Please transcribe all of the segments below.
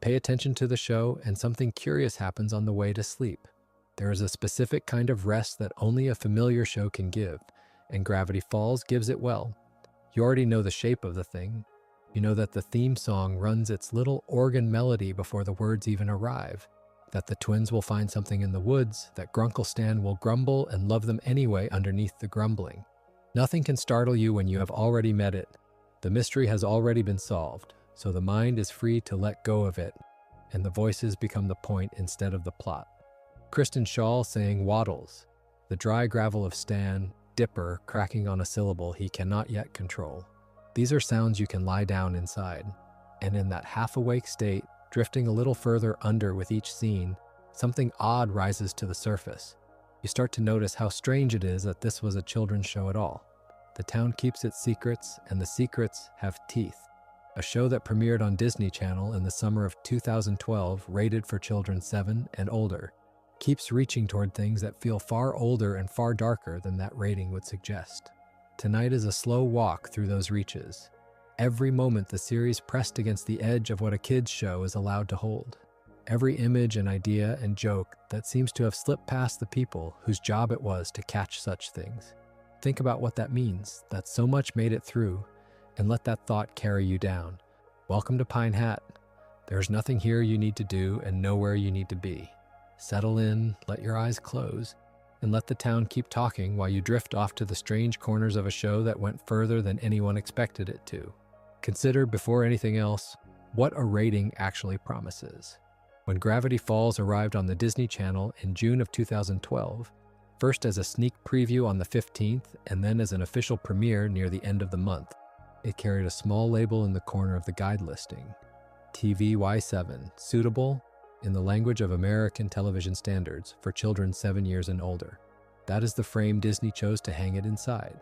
Pay attention to the show, and something curious happens on the way to sleep. There is a specific kind of rest that only a familiar show can give, and Gravity Falls gives it well. You already know the shape of the thing. You know that the theme song runs its little organ melody before the words even arrive, that the twins will find something in the woods, that Grunkle Stan will grumble and love them anyway underneath the grumbling. Nothing can startle you when you have already met it. The mystery has already been solved, so the mind is free to let go of it, and the voices become the point instead of the plot. Kristen Schaal saying waddles, the dry gravel of Stan, Dipper cracking on a syllable he cannot yet control. These are sounds you can lie down inside, and in that half-awake state, drifting a little further under with each scene, something odd rises to the surface. You start to notice how strange it is that this was a children's show at all. The town keeps its secrets, and the secrets have teeth. A show that premiered on Disney Channel in the summer of 2012, rated for children 7 and older, keeps reaching toward things that feel far older and far darker than that rating would suggest. Tonight is a slow walk through those reaches. Every moment the series pressed against the edge of what a kid's show is allowed to hold. Every image and idea and joke that seems to have slipped past the people whose job it was to catch such things. Think about what that means, that so much made it through, and let that thought carry you down. Welcome to Pine Hat. There's nothing here you need to do and nowhere you need to be. Settle in, let your eyes close, and let the town keep talking while you drift off to the strange corners of a show that went further than anyone expected it to. Consider, before anything else, what a rating actually promises. When Gravity Falls arrived on the Disney Channel in June of 2012, first as a sneak preview on the 15th and then as an official premiere near the end of the month, it carried a small label in the corner of the guide listing. TV Y7, suitable, in the language of American television standards, for children 7 years and older. That is the frame Disney chose to hang it inside.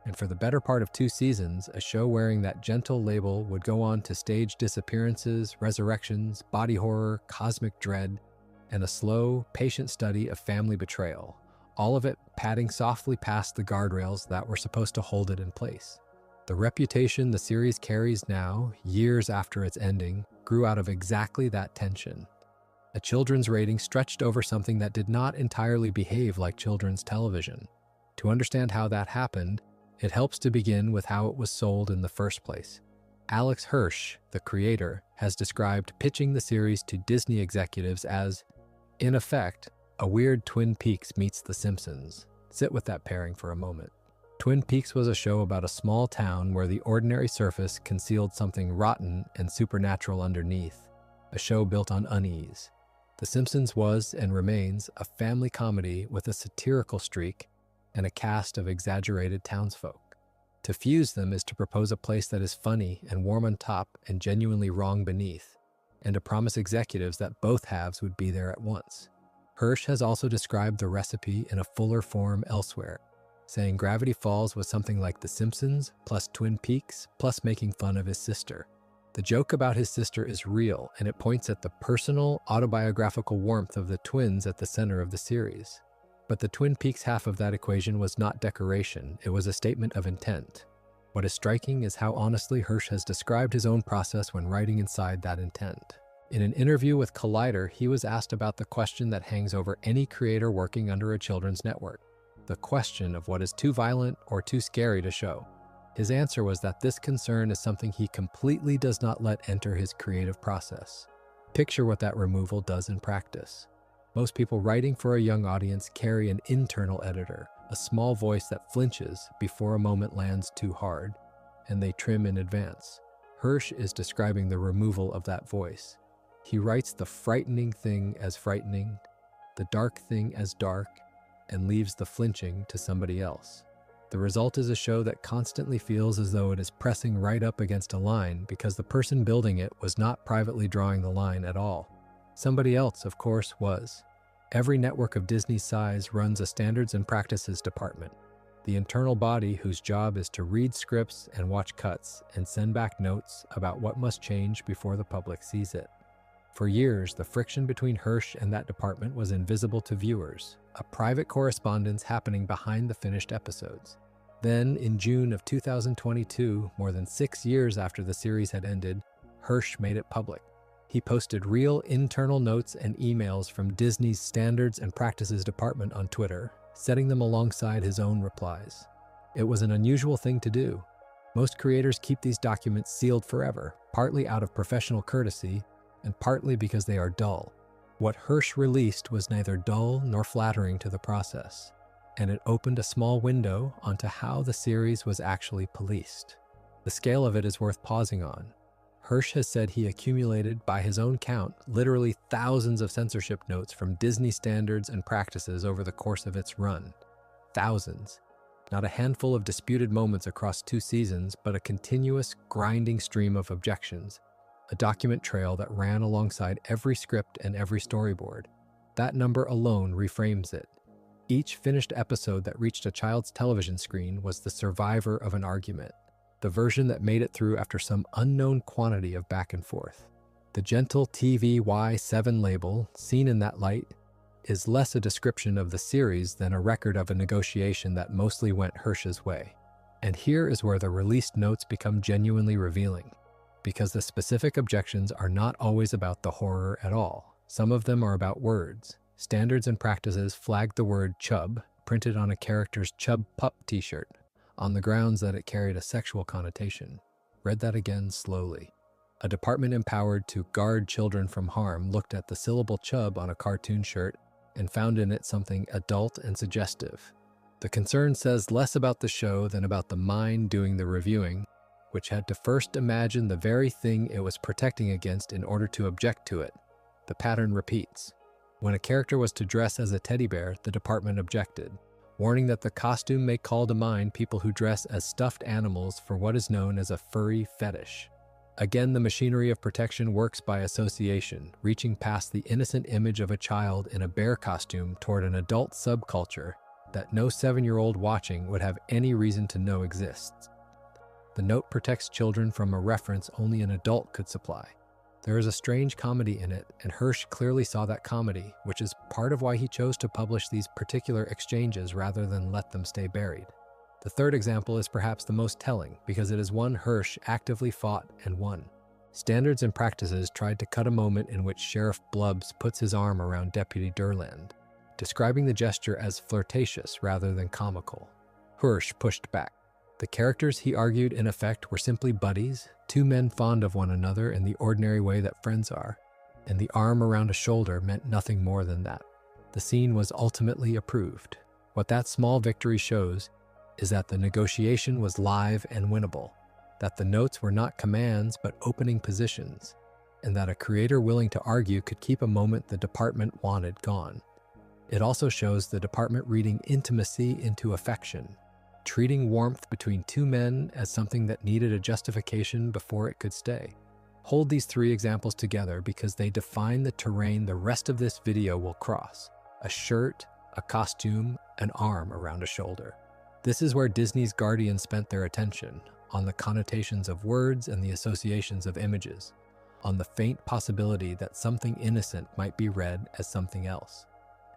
And for the better part of 2 seasons, a show wearing that gentle label would go on to stage disappearances, resurrections, body horror, cosmic dread, and a slow, patient study of family betrayal, all of it padding softly past the guardrails that were supposed to hold it in place. The reputation the series carries now, years after its ending, grew out of exactly that tension. A children's rating stretched over something that did not entirely behave like children's television. To understand how that happened, it helps to begin with how it was sold in the first place. Alex Hirsch, the creator, has described pitching the series to Disney executives as, in effect, a weird Twin Peaks meets The Simpsons. Sit with that pairing for a moment. Twin Peaks was a show about a small town where the ordinary surface concealed something rotten and supernatural underneath, a show built on unease. The Simpsons was, and remains, a family comedy with a satirical streak and a cast of exaggerated townsfolk. To fuse them is to propose a place that is funny and warm on top and genuinely wrong beneath, and to promise executives that both halves would be there at once. Hirsch has also described the recipe in a fuller form elsewhere, saying Gravity Falls was something like The Simpsons plus Twin Peaks plus making fun of his sister. The joke about his sister is real, and it points at the personal, autobiographical warmth of the twins at the center of the series. But the Twin Peaks half of that equation was not decoration, it was a statement of intent. What is striking is how honestly Hirsch has described his own process when writing inside that intent. In an interview with Collider, he was asked about the question that hangs over any creator working under a children's network, the question of what is too violent or too scary to show. His answer was that this concern is something he completely does not let enter his creative process. Picture what that removal does in practice. Most people writing for a young audience carry an internal editor, a small voice that flinches before a moment lands too hard, and they trim in advance. Hirsch is describing the removal of that voice. He writes the frightening thing as frightening, the dark thing as dark, and leaves the flinching to somebody else. The result is a show that constantly feels as though it is pressing right up against a line because the person building it was not privately drawing the line at all. Somebody else, of course, was. Every network of Disney's size runs a standards and practices department, the internal body whose job is to read scripts and watch cuts and send back notes about what must change before the public sees it. For years, the friction between Hirsch and that department was invisible to viewers, a private correspondence happening behind the finished episodes. Then, in June of 2022, more than 6 years after the series had ended, Hirsch made it public. He posted real internal notes and emails from Disney's Standards and Practices Department on Twitter, setting them alongside his own replies. It was an unusual thing to do. Most creators keep these documents sealed forever, partly out of professional courtesy and partly because they are dull. What Hirsch released was neither dull nor flattering to the process, and it opened a small window onto how the series was actually policed. The scale of it is worth pausing on. Hirsch has said he accumulated, by his own count, literally thousands of censorship notes from Disney Standards and Practices over the course of its run. Thousands. Not a handful of disputed moments across 2 seasons, but a continuous, grinding stream of objections. A document trail that ran alongside every script and every storyboard. That number alone reframes it. Each finished episode that reached a child's television screen was the survivor of an argument. The version that made it through after some unknown quantity of back and forth. The gentle TVY7 label, seen in that light, is less a description of the series than a record of a negotiation that mostly went Hirsch's way. And here is where the released notes become genuinely revealing, because the specific objections are not always about the horror at all. Some of them are about words. Standards and Practices flagged the word chub, printed on a character's chub pup t-shirt, on the grounds that it carried a sexual connotation. Read that again slowly. A department empowered to guard children from harm looked at the syllable chub on a cartoon shirt and found in it something adult and suggestive. The concern says less about the show than about the mind doing the reviewing, which had to first imagine the very thing it was protecting against in order to object to it. The pattern repeats. When a character was to dress as a teddy bear, the department objected, warning that the costume may call to mind people who dress as stuffed animals for what is known as a furry fetish. Again, the machinery of protection works by association, reaching past the innocent image of a child in a bear costume toward an adult subculture that no 7-year-old watching would have any reason to know exists. The note protects children from a reference only an adult could supply. There is a strange comedy in it, and Hirsch clearly saw that comedy, which is part of why he chose to publish these particular exchanges rather than let them stay buried. The third example is perhaps the most telling, because it is one Hirsch actively fought and won. Standards and Practices tried to cut a moment in which Sheriff Blubbs puts his arm around Deputy Durland, describing the gesture as flirtatious rather than comical. Hirsch pushed back. The characters, he argued, in effect, were simply buddies, 2 men fond of one another in the ordinary way that friends are, and the arm around a shoulder meant nothing more than that. The scene was ultimately approved. What that small victory shows is that the negotiation was live and winnable, that the notes were not commands but opening positions, and that a creator willing to argue could keep a moment the department wanted gone. It also shows the department reading intimacy into affection, treating warmth between 2 men as something that needed a justification before it could stay. Hold these 3 examples together because they define the terrain the rest of this video will cross. A shirt, a costume, an arm around a shoulder. This is where Disney's guardians spent their attention, on the connotations of words and the associations of images, on the faint possibility that something innocent might be read as something else.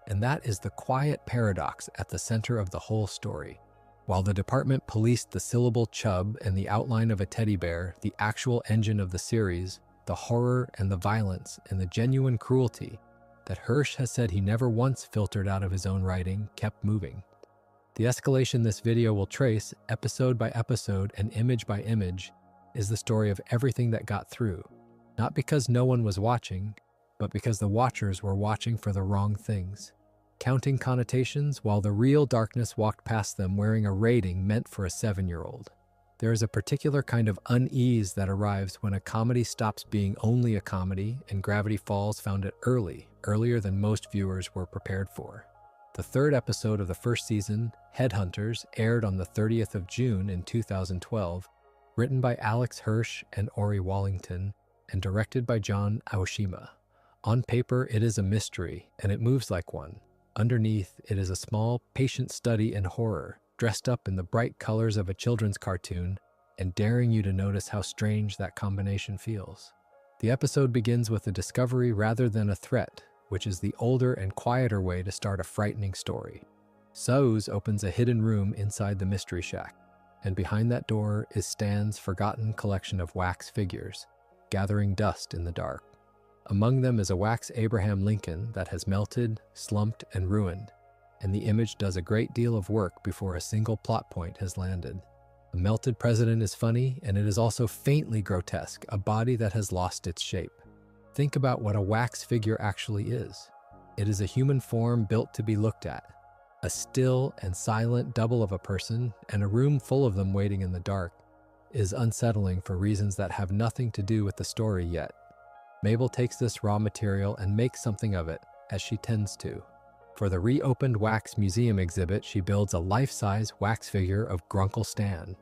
And that is the quiet paradox at the center of the whole story. While the department policed the syllable chub and the outline of a teddy bear, the actual engine of the series, the horror and the violence and the genuine cruelty that Hirsch has said he never once filtered out of his own writing, kept moving. The escalation this video will trace, episode by episode and image by image, is the story of everything that got through, not because no one was watching, but because the watchers were watching for the wrong things. Counting connotations while the real darkness walked past them wearing a rating meant for a 7-year-old. There is a particular kind of unease that arrives when a comedy stops being only a comedy, and Gravity Falls found it earlier than most viewers were prepared for. The 3rd episode of the 1st season, Headhunters, aired on the 30th of June in 2012, written by Alex Hirsch and Ori Wallington, and directed by John Aoshima. On paper, it is a mystery, and it moves like one. Underneath, it is a small, patient study in horror, dressed up in the bright colors of a children's cartoon, and daring you to notice how strange that combination feels. The episode begins with a discovery rather than a threat, which is the older and quieter way to start a frightening story. So's opens a hidden room inside the Mystery Shack, and behind that door is Stan's forgotten collection of wax figures, gathering dust in the dark. Among them is a wax Abraham Lincoln that has melted, slumped, and ruined, and the image does a great deal of work before a single plot point has landed. The melted president is funny, and it is also faintly grotesque, a body that has lost its shape. Think about what a wax figure actually is. It is a human form built to be looked at. A still and silent double of a person, and a room full of them waiting in the dark, is unsettling for reasons that have nothing to do with the story yet. Mabel takes this raw material and makes something of it, as she tends to. For the reopened wax museum exhibit, she builds a life-size wax figure of Grunkle Stan,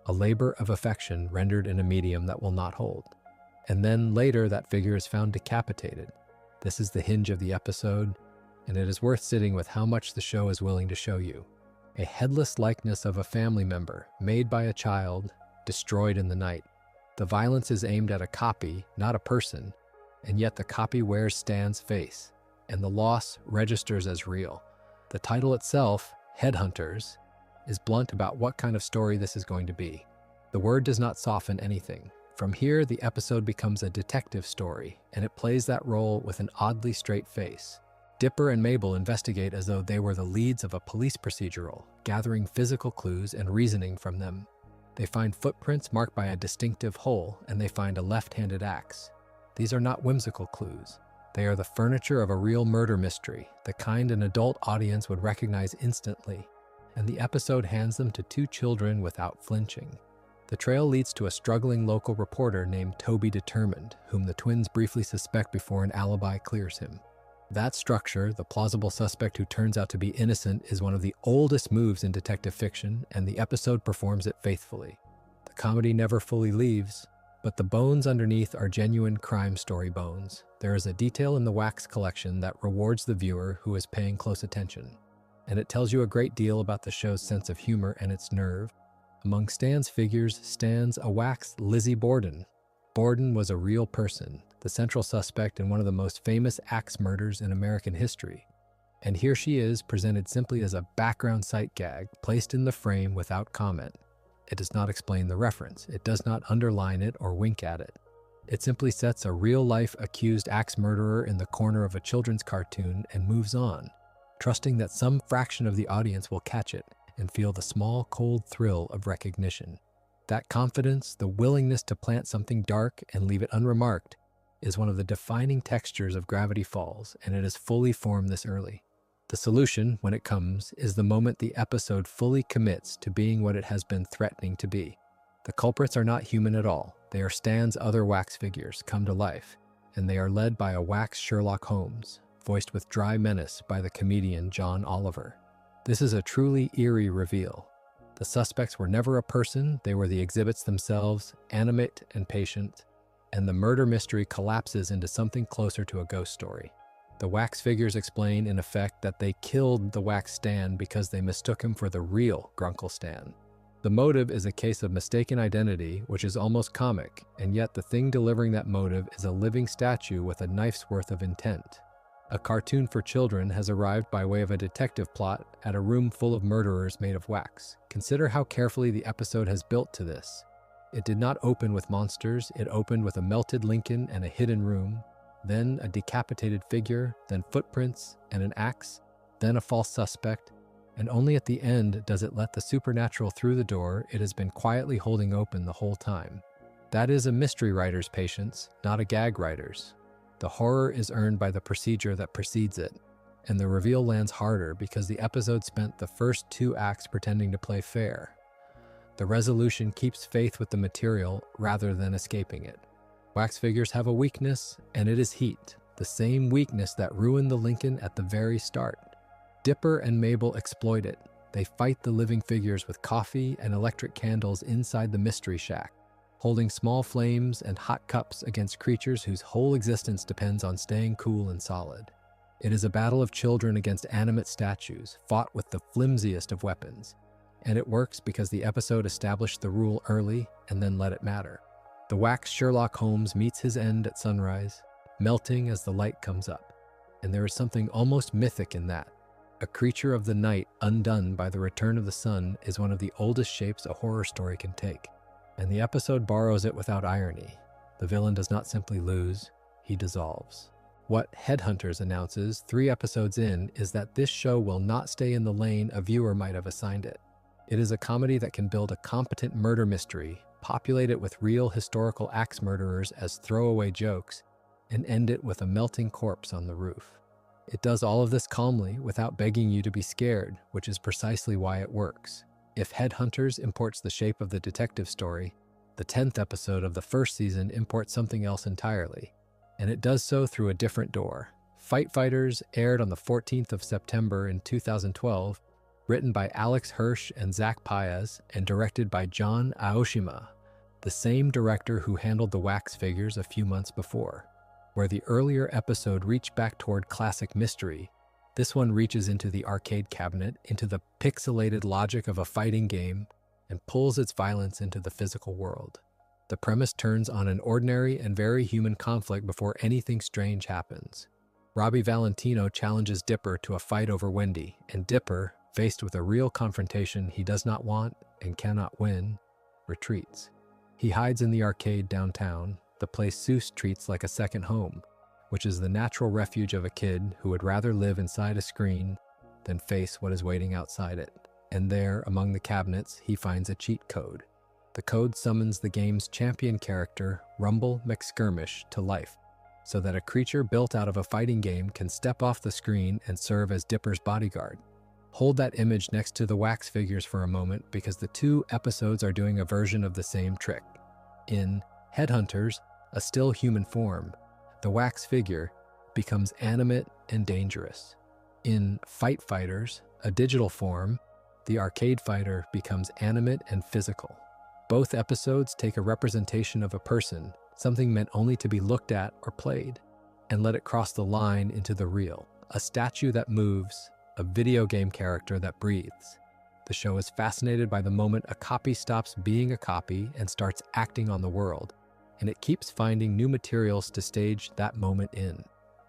a labor of affection rendered in a medium that will not hold. And then later that figure is found decapitated. This is the hinge of the episode, and it is worth sitting with how much the show is willing to show you. A headless likeness of a family member, made by a child, destroyed in the night. The violence is aimed at a copy, not a person, and yet the copy wears Stan's face, and the loss registers as real. The title itself, Headhunters, is blunt about what kind of story this is going to be. The word does not soften anything. From here, the episode becomes a detective story, and it plays that role with an oddly straight face. Dipper and Mabel investigate as though they were the leads of a police procedural, gathering physical clues and reasoning from them. They find footprints marked by a distinctive hole, and they find a left-handed axe. These are not whimsical clues. They are the furniture of a real murder mystery, the kind an adult audience would recognize instantly, and the episode hands them to two children without flinching. The trail leads to a struggling local reporter named Toby Determined, whom the twins briefly suspect before an alibi clears him. That structure, the plausible suspect who turns out to be innocent, is one of the oldest moves in detective fiction, and the episode performs it faithfully. The comedy never fully leaves, but the bones underneath are genuine crime story bones. There is a detail in the wax collection that rewards the viewer who is paying close attention, and it tells you a great deal about the show's sense of humor and its nerve. Among Stan's figures stands a wax Lizzie Borden. Borden was a real person, the central suspect in one of the most famous axe murders in American history. And here she is, presented simply as a background sight gag, placed in the frame without comment. It does not explain the reference. It does not underline it or wink at it. It simply sets a real-life accused axe murderer in the corner of a children's cartoon and moves on, trusting that some fraction of the audience will catch it and feel the small, cold thrill of recognition. That confidence, the willingness to plant something dark and leave it unremarked, is one of the defining textures of Gravity Falls, and it is fully formed this early. The solution, when it comes, is the moment the episode fully commits to being what it has been threatening to be. The culprits are not human at all. They are Stan's other wax figures come to life, and they are led by a wax Sherlock Holmes, voiced with dry menace by the comedian John Oliver. This is a truly eerie reveal. The suspects were never a person, they were the exhibits themselves, animate and patient, and the murder mystery collapses into something closer to a ghost story. The wax figures explain, in effect, that they killed the wax Stan because they mistook him for the real Grunkle Stan. The motive is a case of mistaken identity, which is almost comic, and yet the thing delivering that motive is a living statue with a knife's worth of intent. A cartoon for children has arrived by way of a detective plot at a room full of murderers made of wax. Consider how carefully the episode has built to this. It did not open with monsters, it opened with a melted Lincoln and a hidden room, then a decapitated figure, then footprints and an axe, then a false suspect, and only at the end does it let the supernatural through the door it has been quietly holding open the whole time. That is a mystery writer's patience, not a gag writer's. The horror is earned by the procedure that precedes it, and the reveal lands harder because the episode spent the first two acts pretending to play fair. The resolution keeps faith with the material rather than escaping it. Wax figures have a weakness, and it is heat, the same weakness that ruined the Lincoln at the very start. Dipper and Mabel exploit it. They fight the living figures with coffee and electric candles inside the mystery shack, holding small flames and hot cups against creatures whose whole existence depends on staying cool and solid. It is a battle of children against animate statues, fought with the flimsiest of weapons. And it works because the episode established the rule early and then let it matter. The wax Sherlock Holmes meets his end at sunrise, melting as the light comes up. And there is something almost mythic in that. A creature of the night undone by the return of the sun is one of the oldest shapes a horror story can take. And the episode borrows it without irony. The villain does not simply lose, he dissolves. What Headhunters announces 3 episodes in is that this show will not stay in the lane a viewer might have assigned it. It is a comedy that can build a competent murder mystery, populate it with real historical axe murderers as throwaway jokes, and end it with a melting corpse on the roof. It does all of this calmly without begging you to be scared, which is precisely why it works. If Headhunters imports the shape of the detective story, the 10th episode of the first season imports something else entirely, and it does so through a different door. Fight Fighters aired on the 14th of September in 2012, written by Alex Hirsch and Zach Paez, and directed by John Aoshima, the same director who handled the wax figures a few months before. Where the earlier episode reached back toward classic mystery, this one reaches into the arcade cabinet, into the pixelated logic of a fighting game, and pulls its violence into the physical world. The premise turns on an ordinary and very human conflict before anything strange happens. Robbie Valentino challenges Dipper to a fight over Wendy, and Dipper, faced with a real confrontation he does not want and cannot win, retreats. He hides in the arcade downtown, the place Seuss treats like a second home, which is the natural refuge of a kid who would rather live inside a screen than face what is waiting outside it. And there, among the cabinets, he finds a cheat code. The code summons the game's champion character, Rumble McSkirmish, to life, so that a creature built out of a fighting game can step off the screen and serve as Dipper's bodyguard. Hold that image next to the wax figures for a moment, because the 2 episodes are doing a version of the same trick. In Headhunters, a still human form, the wax figure becomes animate and dangerous. In Fight Fighters, a digital form, the arcade fighter becomes animate and physical. Both episodes take a representation of a person, something meant only to be looked at or played, and let it cross the line into the real. A statue that moves, a video game character that breathes. The show is fascinated by the moment a copy stops being a copy and starts acting on the world, and it keeps finding new materials to stage that moment in.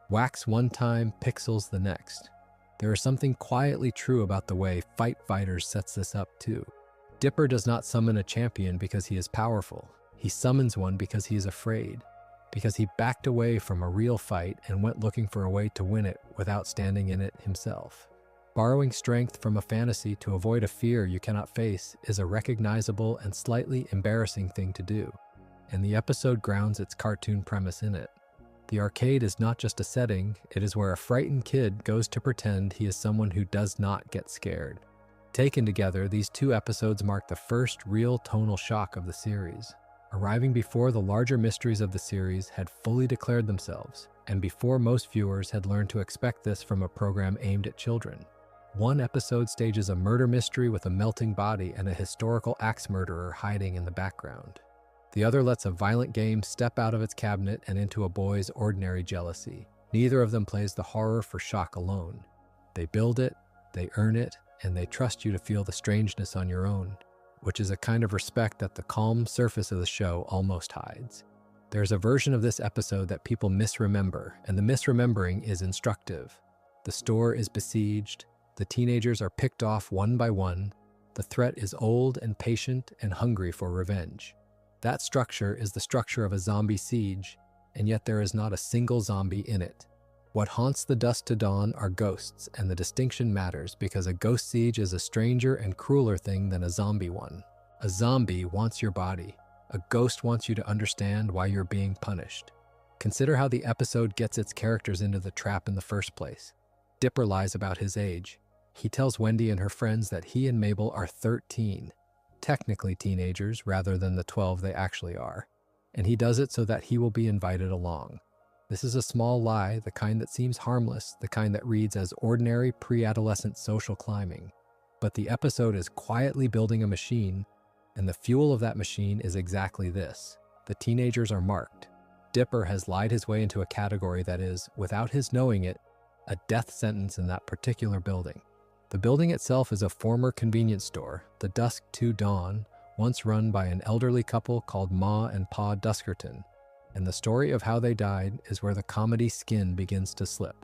Wax one time, pixels the next. There is something quietly true about the way Fight Fighters sets this up too. Dipper does not summon a champion because he is powerful. He summons one because he is afraid, because he backed away from a real fight and went looking for a way to win it without standing in it himself. Borrowing strength from a fantasy to avoid a fear you cannot face is a recognizable and slightly embarrassing thing to do, and the episode grounds its cartoon premise in it. The arcade is not just a setting, it is where a frightened kid goes to pretend he is someone who does not get scared. Taken together, these 2 episodes mark the first real tonal shock of the series, arriving before the larger mysteries of the series had fully declared themselves, and before most viewers had learned to expect this from a program aimed at children. One episode stages a murder mystery with a melting body and a historical axe murderer hiding in the background. The other lets a violent game step out of its cabinet and into a boy's ordinary jealousy. Neither of them plays the horror for shock alone. They build it, they earn it, and they trust you to feel the strangeness on your own, which is a kind of respect that the calm surface of the show almost hides. There's a version of this episode that people misremember, and the misremembering is instructive. The store is besieged, the teenagers are picked off one by one, the threat is old and patient and hungry for revenge. That structure is the structure of a zombie siege, and yet there is not a single zombie in it. What haunts the dusk to dawn are ghosts, and the distinction matters because a ghost siege is a stranger and crueler thing than a zombie one. A zombie wants your body. A ghost wants you to understand why you're being punished. Consider how the episode gets its characters into the trap in the first place. Dipper lies about his age. He tells Wendy and her friends that he and Mabel are 13. Technically teenagers rather than the 12 they actually are, and he does it so that he will be invited along. This is a small lie, the kind that seems harmless, the kind that reads as ordinary pre-adolescent social climbing. But the episode is quietly building a machine, and the fuel of that machine is exactly this. The teenagers are marked. Dipper has lied his way into a category that is, without his knowing it, a death sentence in that particular building. The building itself is a former convenience store, the Dusk to Dawn, once run by an elderly couple called Ma and Pa Duskerton, and the story of how they died is where the comedy skin begins to slip.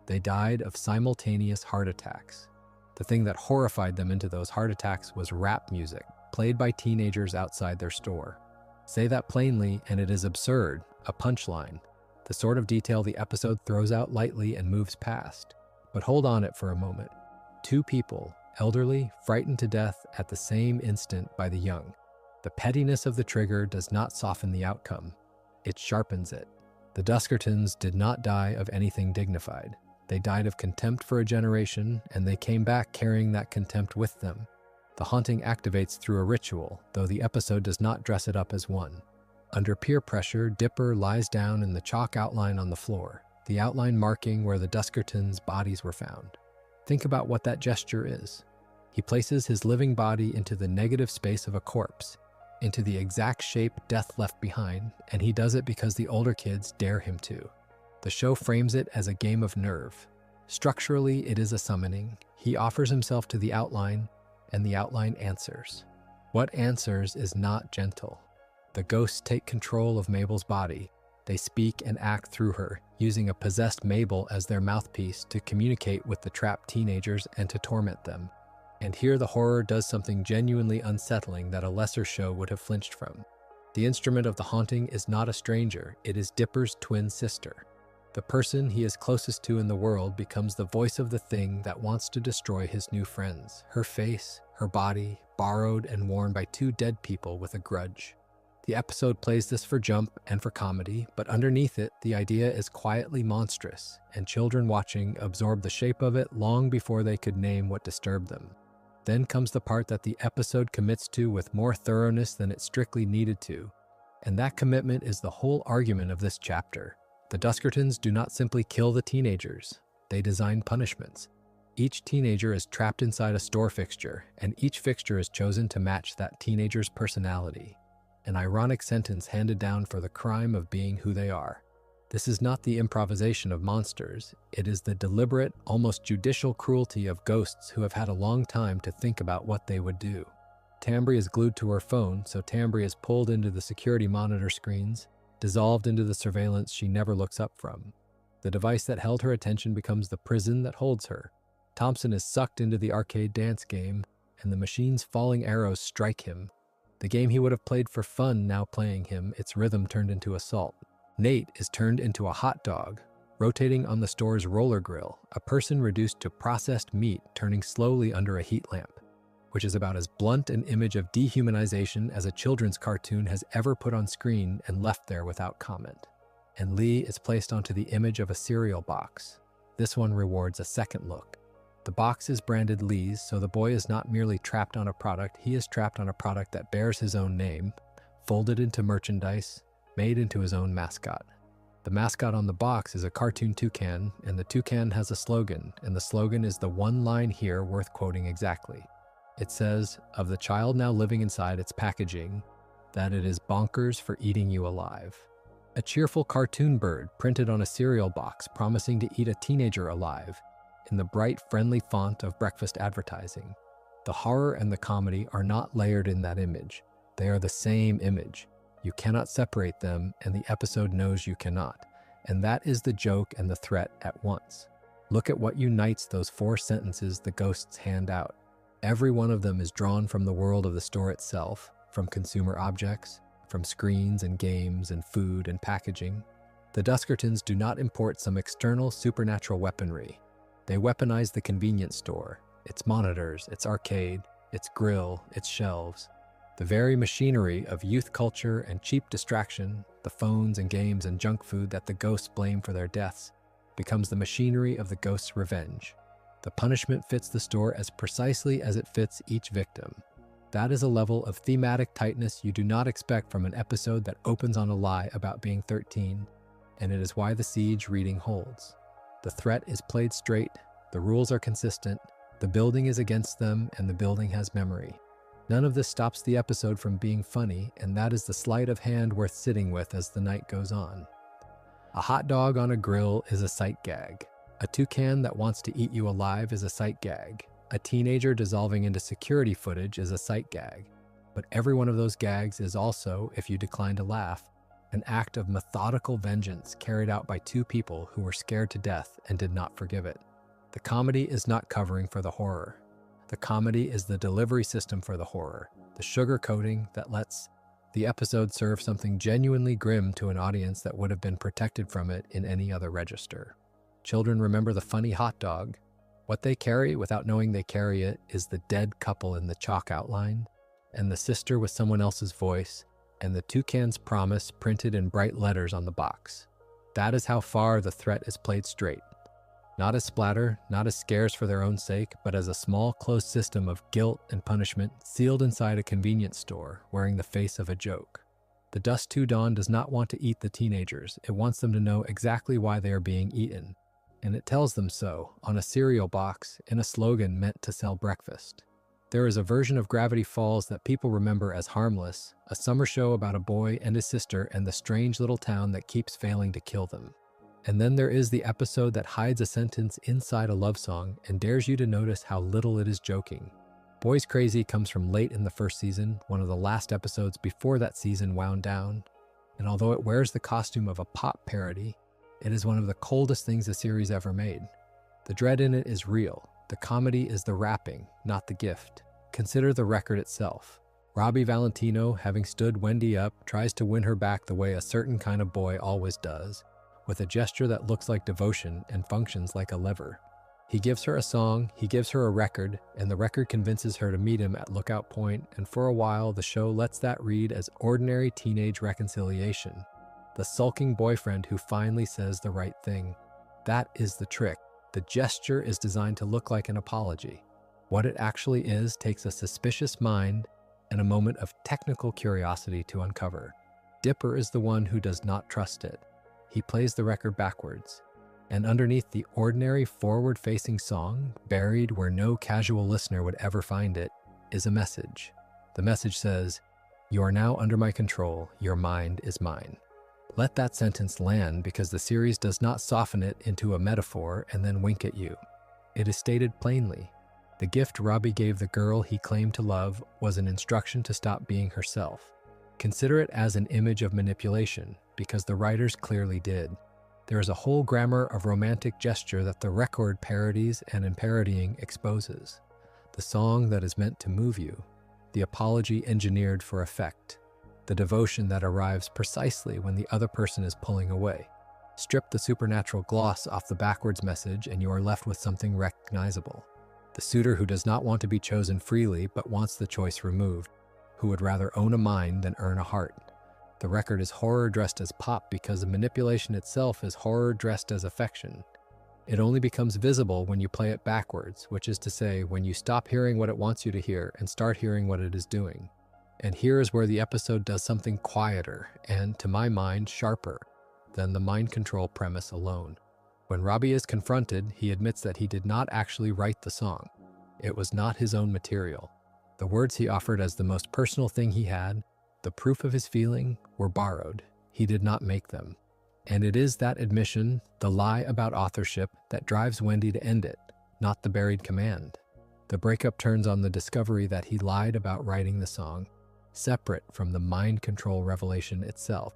They died of simultaneous heart attacks. The thing that horrified them into those heart attacks was rap music, played by teenagers outside their store. Say that plainly and it is absurd, a punchline. the sort of detail the episode throws out lightly and moves past. But hold on it for a moment. Two people, elderly, frightened to death at the same instant by the young. The pettiness of the trigger does not soften the outcome. It sharpens it. The Duskertons did not die of anything dignified. They died of contempt for a generation, and they came back carrying that contempt with them. The haunting activates through a ritual, though the episode does not dress it up as one. Under peer pressure, Dipper lies down in the chalk outline on the floor, the outline marking where the Duskertons' bodies were found. Think about what that gesture is. He places his living body into the negative space of a corpse, into the exact shape death left behind, and he does it because the older kids dare him to. The show frames it as a game of nerve. Structurally, it is a summoning. He offers himself to the outline, and the outline answers. What answers is not gentle. The ghosts take control of Mabel's body. They speak and act through her, using a possessed Mabel as their mouthpiece to communicate with the trapped teenagers and to torment them. And here the horror does something genuinely unsettling that a lesser show would have flinched from. The instrument of the haunting is not a stranger, it is Dipper's twin sister. The person he is closest to in the world becomes the voice of the thing that wants to destroy his new friends. Her face, her body, borrowed and worn by two dead people with a grudge. The episode plays this for jump and for comedy, but underneath it, the idea is quietly monstrous, and children watching absorb the shape of it long before they could name what disturbed them. Then comes the part that the episode commits to with more thoroughness than it strictly needed to, and that commitment is the whole argument of this chapter. The Duskertons do not simply kill the teenagers, they design punishments. Each teenager is trapped inside a store fixture, and each fixture is chosen to match that teenager's personality. An ironic sentence handed down for the crime of being who they are. This is not the improvisation of monsters, it is the deliberate, almost judicial cruelty of ghosts who have had a long time to think about what they would do. Tambry is glued to her phone, so Tambry is pulled into the security monitor screens, dissolved into the surveillance she never looks up from. The device that held her attention becomes the prison that holds her. Thompson is sucked into the arcade dance game, and the machine's falling arrows strike him. The game he would have played for fun now playing him, its rhythm turned into assault. Nate is turned into a hot dog, rotating on the store's roller grill, a person reduced to processed meat turning slowly under a heat lamp, which is about as blunt an image of dehumanization as a children's cartoon has ever put on screen and left there without comment. And Lee is placed onto the image of a cereal box. This one rewards a second look. The box is branded Lee's, so the boy is not merely trapped on a product, he is trapped on a product that bears his own name, folded into merchandise, made into his own mascot. The mascot on the box is a cartoon toucan, and the toucan has a slogan, and the slogan is the one line here worth quoting exactly. It says, of the child now living inside its packaging, that it is bonkers for eating you alive. A cheerful cartoon bird printed on a cereal box promising to eat a teenager alive, in the bright, friendly font of breakfast advertising. The horror and the comedy are not layered in that image. They are the same image. You cannot separate them, and the episode knows you cannot. And that is the joke and the threat at once. Look at what unites those 4 sentences the ghosts hand out. Every one of them is drawn from the world of the store itself, from consumer objects, from screens and games and food and packaging. The Duskertons do not import some external supernatural weaponry. They weaponize the convenience store, its monitors, its arcade, its grill, its shelves. The very machinery of youth culture and cheap distraction, the phones and games and junk food that the ghosts blame for their deaths, becomes the machinery of the ghosts' revenge. The punishment fits the store as precisely as it fits each victim. That is a level of thematic tightness you do not expect from an episode that opens on a lie about being 13, and it is why the Siege reading holds. The threat is played straight, the rules are consistent, the building is against them, and the building has memory. None of this stops the episode from being funny, and that is the sleight of hand worth sitting with as the night goes on. A hot dog on a grill is a sight gag. A toucan that wants to eat you alive is a sight gag. A teenager dissolving into security footage is a sight gag. But every one of those gags is also, if you decline to laugh, an act of methodical vengeance carried out by 2 people who were scared to death and did not forgive it. The comedy is not covering for the horror. The comedy is the delivery system for the horror, the sugar coating that lets The episode served something genuinely grim to an audience that would have been protected from it in any other register. Children remember the funny hot dog. What they carry without knowing they carry it is the dead couple in the chalk outline, and the sister with someone else's voice, and the toucan's promise printed in bright letters on the box. That is how far the threat is played straight. Not as splatter, not as scares for their own sake, but as a small closed system of guilt and punishment sealed inside a convenience store wearing the face of a joke. The Dusk 2 Dawn does not want to eat the teenagers. It wants them to know exactly why they are being eaten. And it tells them so on a cereal box in a slogan meant to sell breakfast. There is a version of Gravity Falls that people remember as harmless, a summer show about a boy and his sister and the strange little town that keeps failing to kill them. And then there is the episode that hides a sentence inside a love song and dares you to notice how little it is joking. Boys Crazy comes from late in the first season, one of the last episodes before that season wound down. And although it wears the costume of a pop parody, it is one of the coldest things the series ever made. The dread in it is real. The comedy is the wrapping, not the gift. Consider the record itself. Robbie Valentino, having stood Wendy up, tries to win her back the way a certain kind of boy always does, with a gesture that looks like devotion and functions like a lever. He gives her a song, he gives her a record, and the record convinces her to meet him at Lookout Point, and for a while the show lets that read as ordinary teenage reconciliation. The sulking boyfriend who finally says the right thing. That is the trick. The gesture is designed to look like an apology. What it actually is takes a suspicious mind and a moment of technical curiosity to uncover. Dipper is the one who does not trust it. He plays the record backwards, and underneath the ordinary forward-facing song, buried where no casual listener would ever find it, is a message. The message says, "You are now under my control, your mind is mine." Let that sentence land because the series does not soften it into a metaphor and then wink at you. It is stated plainly. The gift Robbie gave the girl he claimed to love was an instruction to stop being herself. Consider it as an image of manipulation, because the writers clearly did. There is a whole grammar of romantic gesture that the record parodies and in parodying exposes. The song that is meant to move you, the apology engineered for effect, the devotion that arrives precisely when the other person is pulling away. Strip the supernatural gloss off the backwards message and you are left with something recognizable. The suitor who does not want to be chosen freely but wants the choice removed, who would rather own a mind than earn a heart. The record is horror dressed as pop because the manipulation itself is horror dressed as affection. It only becomes visible when you play it backwards, which is to say, when you stop hearing what it wants you to hear and start hearing what it is doing. And here is where the episode does something quieter and, to my mind, sharper than the mind control premise alone. When Robbie is confronted, he admits that he did not actually write the song. It was not his own material. The words he offered as the most personal thing he had, the proof of his feeling, were borrowed. He did not make them. And it is that admission, the lie about authorship, that drives Wendy to end it, not the buried command. The breakup turns on the discovery that he lied about writing the song, separate from the mind control revelation itself.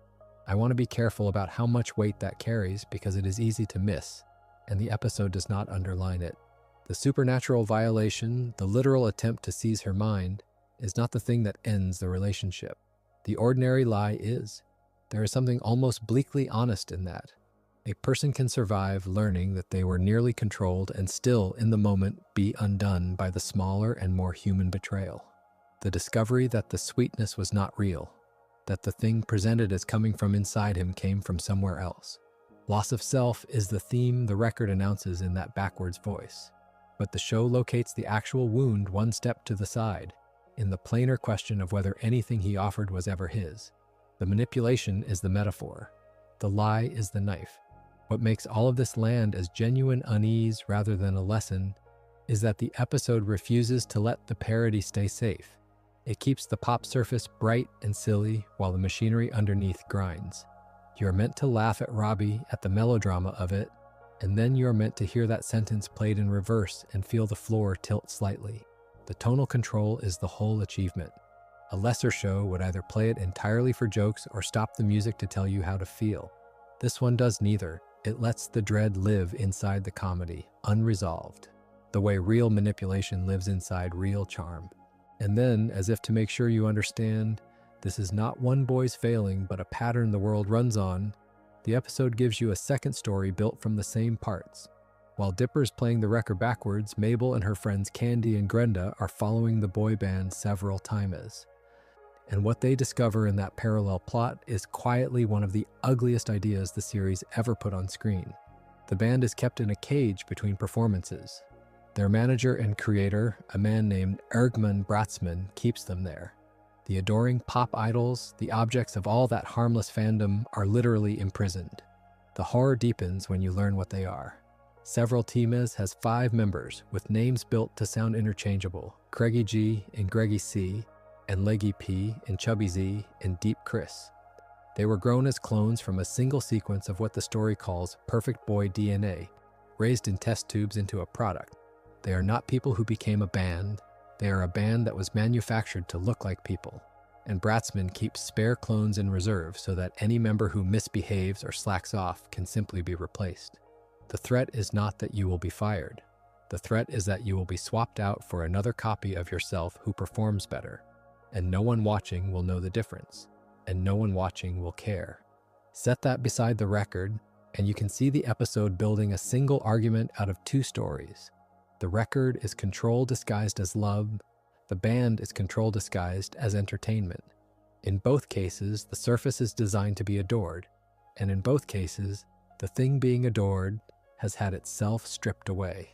I want to be careful about how much weight that carries because it is easy to miss, and the episode does not underline it. The supernatural violation, the literal attempt to seize her mind, is not the thing that ends the relationship. The ordinary lie is. There is something almost bleakly honest in that. A person can survive learning that they were nearly controlled and still, in the moment, be undone by the smaller and more human betrayal. The discovery that the sweetness was not real, that the thing presented as coming from inside him came from somewhere else. Loss of self is the theme the record announces in that backwards voice. But the show locates the actual wound one step to the side, in the plainer question of whether anything he offered was ever his. The manipulation is the metaphor. The lie is the knife. What makes all of this land as genuine unease rather than a lesson is that the episode refuses to let the parody stay safe. It keeps the pop surface bright and silly while the machinery underneath grinds. You are meant to laugh at Robbie, at the melodrama of it, and then you are meant to hear that sentence played in reverse and feel the floor tilt slightly. The tonal control is the whole achievement. A lesser show would either play it entirely for jokes or stop the music to tell you how to feel. This one does neither. It lets the dread live inside the comedy, unresolved, the way real manipulation lives inside real charm. And then, as if to make sure you understand, This is not one boy's failing, but a pattern the world runs on. The episode gives you a second story built from the same parts. While Dipper's playing the record backwards, Mabel and her friends Candy and Grenda are following the boy band several times. And what they discover in that parallel plot is quietly one of the ugliest ideas the series ever put on screen. The band is kept in a cage between performances. Their manager and creator, a man named Ergman Bratzman, keeps them there. The adoring pop idols, the objects of all that harmless fandom, are literally imprisoned. The horror deepens when you learn what they are. Several Teams has 5 members, with names built to sound interchangeable: Craigie G and Greggy C, and Leggy P and Chubby Z and Deep Chris. They were grown as clones from a single sequence of what the story calls perfect boy DNA, raised in test tubes into a product. They are not people who became a band. They are a band that was manufactured to look like people. And Bratzman keeps spare clones in reserve so that any member who misbehaves or slacks off can simply be replaced. The threat is not that you will be fired. The threat is that you will be swapped out for another copy of yourself who performs better. And no one watching will know the difference. And no one watching will care. Set that beside the record, and you can see the episode building a single argument out of 2 stories. The record is control disguised as love. The band is control disguised as entertainment. In both cases, the surface is designed to be adored. And in both cases, the thing being adored has had itself stripped away.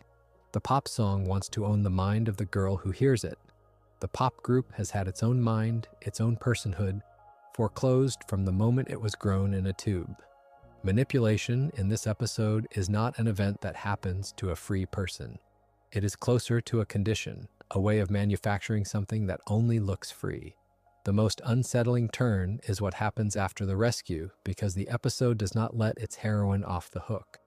The pop song wants to own the mind of the girl who hears it. The pop group has had its own mind, its own personhood, foreclosed from the moment it was grown in a tube. Manipulation in this episode is not an event that happens to a free person. It is closer to a condition, a way of manufacturing something that only looks free. The most unsettling turn is what happens after the rescue, because the episode does not let its heroine off the hook.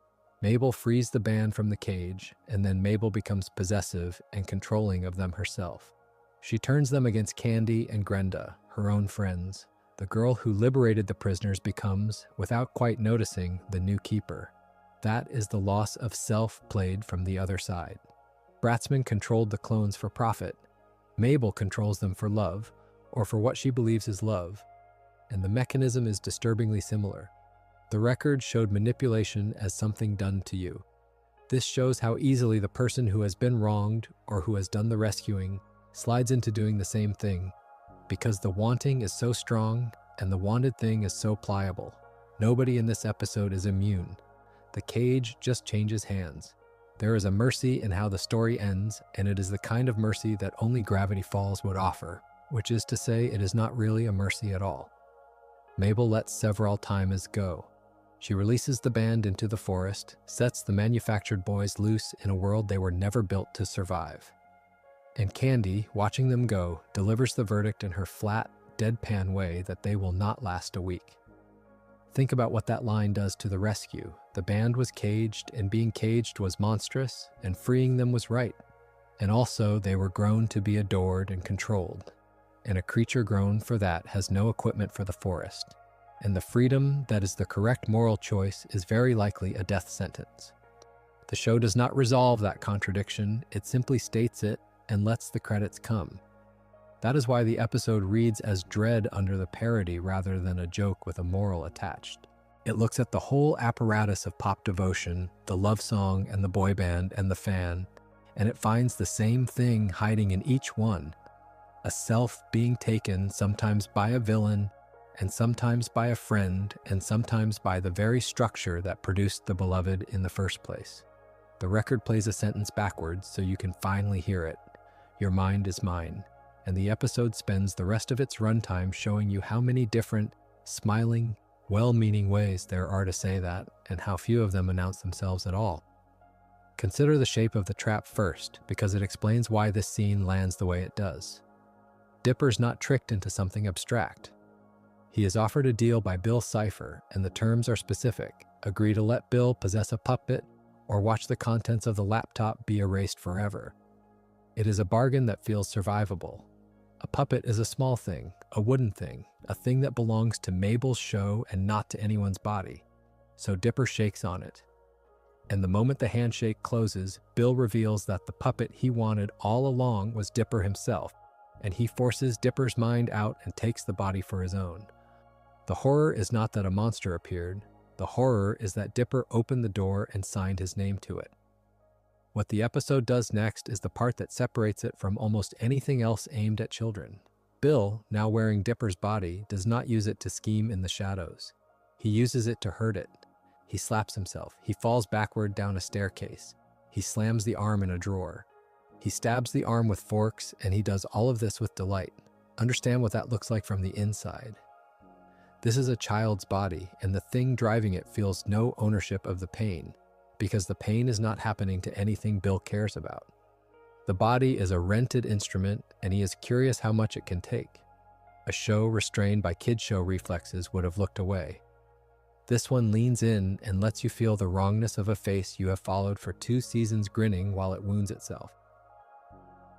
Mabel frees the band from the cage, and then Mabel becomes possessive and controlling of them herself. She turns them against Candy and Grenda, her own friends. The girl who liberated the prisoners becomes, without quite noticing, the new keeper. That is the loss of self played from the other side. Bratzman controlled the clones for profit. Mabel controls them for love, or for what she believes is love. And the mechanism is disturbingly similar. The record showed manipulation as something done to you. This shows how easily the person who has been wronged, or who has done the rescuing, slides into doing the same thing. Because the wanting is so strong, and the wanted thing is so pliable. Nobody in this episode is immune. The cage just changes hands. There is a mercy in how the story ends, and it is the kind of mercy that only Gravity Falls would offer, which is to say it is not really a mercy at all. Mabel lets several Times go. She releases the band into the forest, sets the manufactured boys loose in a world they were never built to survive. And Candy, watching them go, delivers the verdict in her flat, deadpan way that they will not last a week. Think about what that line does to the rescue. The band was caged, and being caged was monstrous, and freeing them was right. And also, they were grown to be adored and controlled. And a creature grown for that has no equipment for the forest. And the freedom that is the correct moral choice is very likely a death sentence. The show does not resolve that contradiction, it simply states it and lets the credits come. That is why the episode reads as dread under the parody rather than a joke with a moral attached. It looks at the whole apparatus of pop devotion, the love song and the boy band and the fan, and it finds the same thing hiding in each one. A self being taken sometimes by a villain, and sometimes by a friend, and sometimes by the very structure that produced the beloved in the first place. The record plays a sentence backwards so you can finally hear it. Your mind is mine. And the episode spends the rest of its runtime showing you how many different, smiling, well-meaning ways there are to say that, and how few of them announce themselves at all. Consider the shape of the trap first, because it explains why this scene lands the way it does. Dipper's not tricked into something abstract. He is offered a deal by Bill Cipher, and the terms are specific. Agree to let Bill possess a puppet, or watch the contents of the laptop be erased forever. It is a bargain that feels survivable. A puppet is a small thing, a wooden thing, a thing that belongs to Mabel's show and not to anyone's body. So Dipper shakes on it. And the moment the handshake closes, Bill reveals that the puppet he wanted all along was Dipper himself. and he forces Dipper's mind out and takes the body for his own. The horror is not that a monster appeared. The horror is that Dipper opened the door and signed his name to it. What the episode does next is the part that separates it from almost anything else aimed at children. Bill, now wearing Dipper's body, does not use it to scheme in the shadows. He uses it to hurt it. He slaps himself. He falls backward down a staircase. He slams the arm in a drawer. He stabs the arm with forks, and he does all of this with delight. Understand what that looks like from the inside. This is a child's body, and the thing driving it feels no ownership of the pain, because the pain is not happening to anything Bill cares about. The body is a rented instrument, and he is curious how much it can take. A show restrained by kid show reflexes would have looked away. This one leans in and lets you feel the wrongness of a face you have followed for 2 seasons grinning while it wounds itself.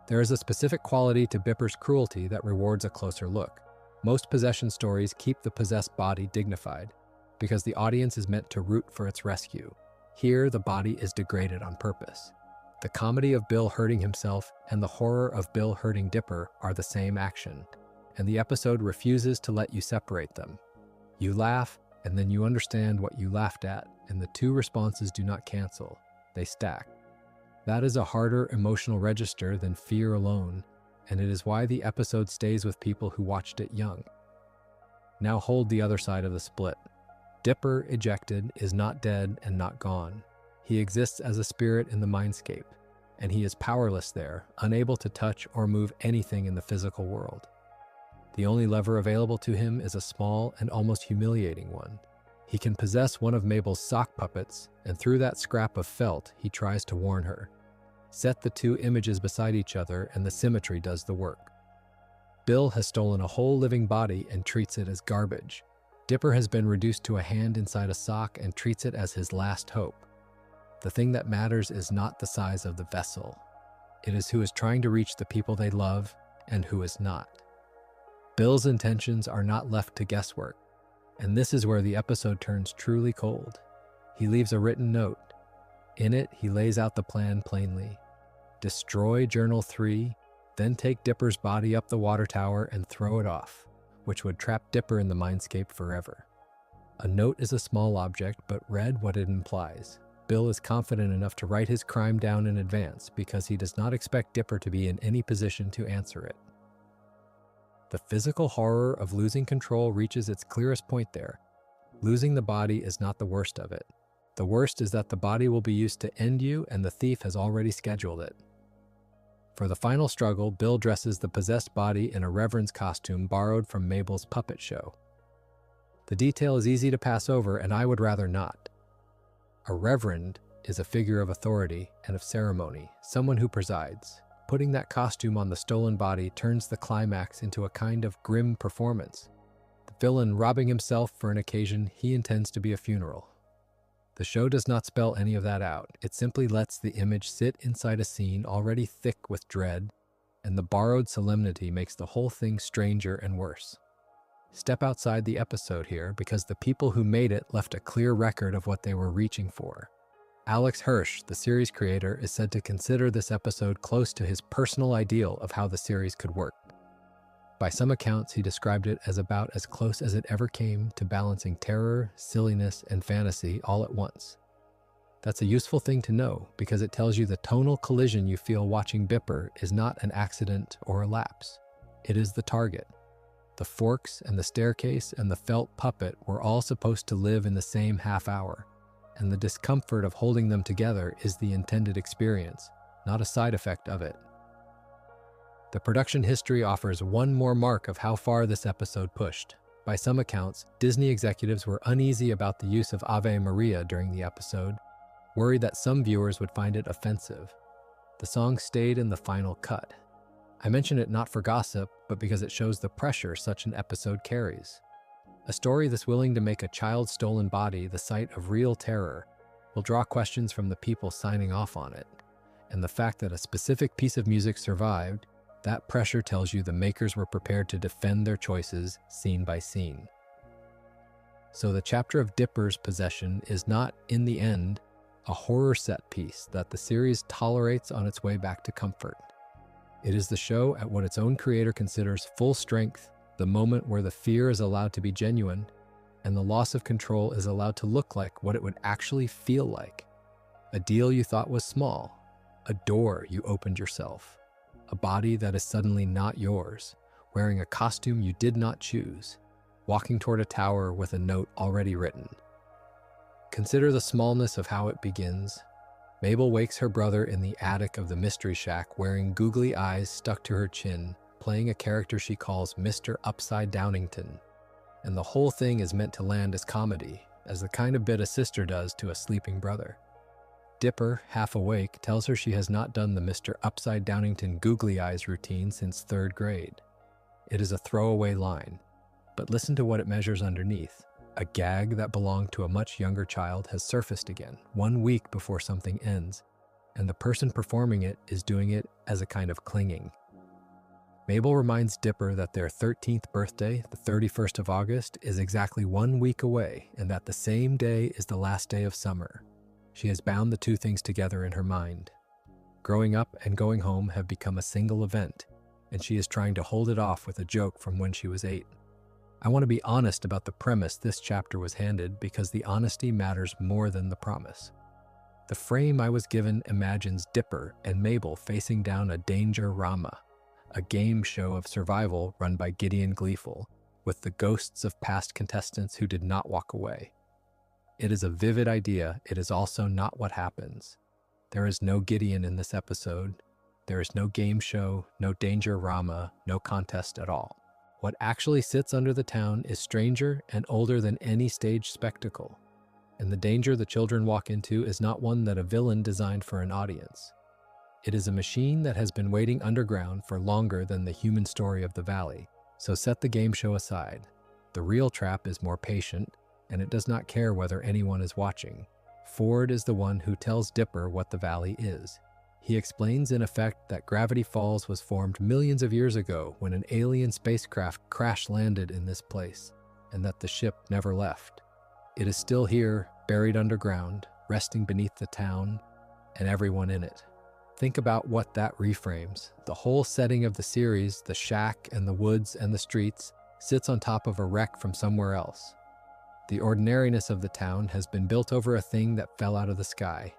There is a specific quality to Bipper's cruelty that rewards a closer look. Most possession stories keep the possessed body dignified, because the audience is meant to root for its rescue. Here, the body is degraded on purpose. The comedy of Bill hurting himself and the horror of Bill hurting Dipper are the same action, and the episode refuses to let you separate them. You laugh, and then you understand what you laughed at, and the 2 responses do not cancel, they stack. That is a harder emotional register than fear alone, and it is why the episode stays with people who watched it young. Now hold the other side of the split. Dipper, ejected, is not dead and not gone. He exists as a spirit in the mindscape, and he is powerless there, unable to touch or move anything in the physical world. The only lever available to him is a small and almost humiliating one. He can possess one of Mabel's sock puppets, and through that scrap of felt, he tries to warn her. Set the 2 images beside each other, and the symmetry does the work. Bill has stolen a whole living body and treats it as garbage. Dipper has been reduced to a hand inside a sock and treats it as his last hope. The thing that matters is not the size of the vessel. It is who is trying to reach the people they love and who is not. Bill's intentions are not left to guesswork, and this is where the episode turns truly cold. He leaves a written note. In it, he lays out the plan plainly. Destroy Journal 3, then take Dipper's body up the water tower and throw it off, which would trap Dipper in the mindscape forever. A note is a small object, but read what it implies. Bill is confident enough to write his crime down in advance because he does not expect Dipper to be in any position to answer it. The physical horror of losing control reaches its clearest point there. Losing the body is not the worst of it. The worst is that the body will be used to end you, and the thief has already scheduled it. For the final struggle, Bill dresses the possessed body in a reverend's costume borrowed from Mabel's puppet show. The detail is easy to pass over, and I would rather not. A reverend is a figure of authority and of ceremony, someone who presides. Putting that costume on the stolen body turns the climax into a kind of grim performance. The villain robbing himself for an occasion he intends to be a funeral. The show does not spell any of that out. It simply lets the image sit inside a scene already thick with dread, and the borrowed solemnity makes the whole thing stranger and worse. Step outside the episode here, because the people who made it left a clear record of what they were reaching for. Alex Hirsch, the series creator, is said to consider this episode close to his personal ideal of how the series could work. By some accounts, he described it as about as close as it ever came to balancing terror, silliness, and fantasy all at once. That's a useful thing to know, because it tells you the tonal collision you feel watching Bipper is not an accident or a lapse. It is the target. The forks and the staircase and the felt puppet were all supposed to live in the same half hour, and the discomfort of holding them together is the intended experience, not a side effect of it. The production history offers one more mark of how far this episode pushed. By some accounts, Disney executives were uneasy about the use of Ave Maria during the episode, worried that some viewers would find it offensive. The song stayed in the final cut. I mention it not for gossip, but because it shows the pressure such an episode carries. A story this willing to make a child's stolen body the site of real terror will draw questions from the people signing off on it. And the fact that a specific piece of music survived, that pressure tells you the makers were prepared to defend their choices scene by scene. So the chapter of Dipper's possession is not, in the end, a horror set piece that the series tolerates on its way back to comfort. It is the show at what its own creator considers full strength, the moment where the fear is allowed to be genuine, and the loss of control is allowed to look like what it would actually feel like. A deal you thought was small, a door you opened yourself, a body that is suddenly not yours, wearing a costume you did not choose, walking toward a tower with a note already written. Consider the smallness of how it begins. Mabel wakes her brother in the attic of the Mystery Shack wearing googly eyes stuck to her chin, playing a character she calls Mr. Upside Downington. And the whole thing is meant to land as comedy, as the kind of bit a sister does to a sleeping brother. Dipper, half awake, tells her she has not done the Mr. Upside Downington googly eyes routine since 3rd grade. It is a throwaway line, but listen to what it measures underneath. A gag that belonged to a much younger child has surfaced again, 1 week before something ends, and the person performing it is doing it as a kind of clinging. Mabel reminds Dipper that their 13th birthday, the 31st of August, is exactly 1 week away, and that the same day is the last day of summer. She has bound the two things together in her mind. Growing up and going home have become a single event, and she is trying to hold it off with a joke from when she was 8. I want to be honest about the premise this chapter was handed because the honesty matters more than the promise. The frame I was given imagines Dipper and Mabel facing down a danger-rama, a game show of survival run by Gideon Gleeful, with the ghosts of past contestants who did not walk away. It is a vivid idea. It is also not what happens. There is no Gideon in this episode. There is no game show, no danger-rama, no contest at all. What actually sits under the town is stranger and older than any stage spectacle, and the danger the children walk into is not one that a villain designed for an audience. It is a machine that has been waiting underground for longer than the human story of the valley, so set the game show aside. The real trap is more patient, and it does not care whether anyone is watching. Ford is the one who tells Dipper what the valley is. He explains in effect that Gravity Falls was formed millions of years ago when an alien spacecraft crash-landed in this place, and that the ship never left. It is still here, buried underground, resting beneath the town, and everyone in it. Think about what that reframes. The whole setting of the series, the shack and the woods and the streets, sits on top of a wreck from somewhere else. The ordinariness of the town has been built over a thing that fell out of the sky.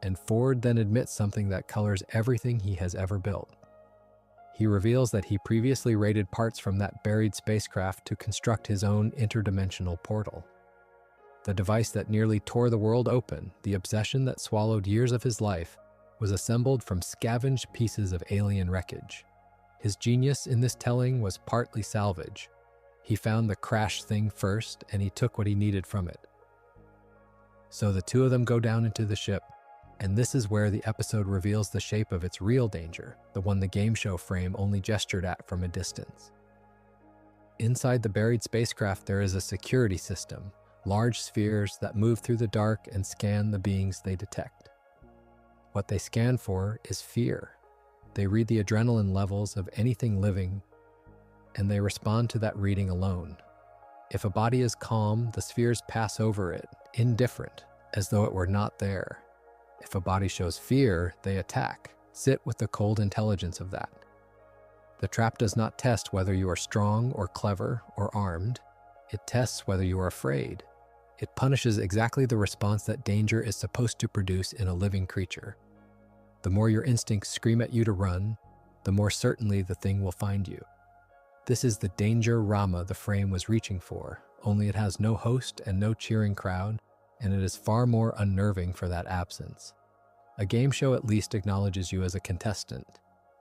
And Ford then admits something that colors everything he has ever built. He reveals that he previously raided parts from that buried spacecraft to construct his own interdimensional portal. The device that nearly tore the world open, the obsession that swallowed years of his life, was assembled from scavenged pieces of alien wreckage. His genius in this telling was partly salvage. He found the crashed thing first, and he took what he needed from it. So the two of them go down into the ship, and this is where the episode reveals the shape of its real danger, the one the game show frame only gestured at from a distance. Inside the buried spacecraft there is a security system, large spheres that move through the dark and scan the beings they detect. What they scan for is fear. They read the adrenaline levels of anything living, and they respond to that reading alone. If a body is calm, the spheres pass over it, indifferent, as though it were not there. If a body shows fear, they attack. Sit with the cold intelligence of that. The trap does not test whether you are strong or clever or armed. It tests whether you are afraid. It punishes exactly the response that danger is supposed to produce in a living creature. The more your instincts scream at you to run, the more certainly the thing will find you. This is the danger Rama the frame was reaching for, only it has no host and no cheering crowd, and it is far more unnerving for that absence. A game show at least acknowledges you as a contestant.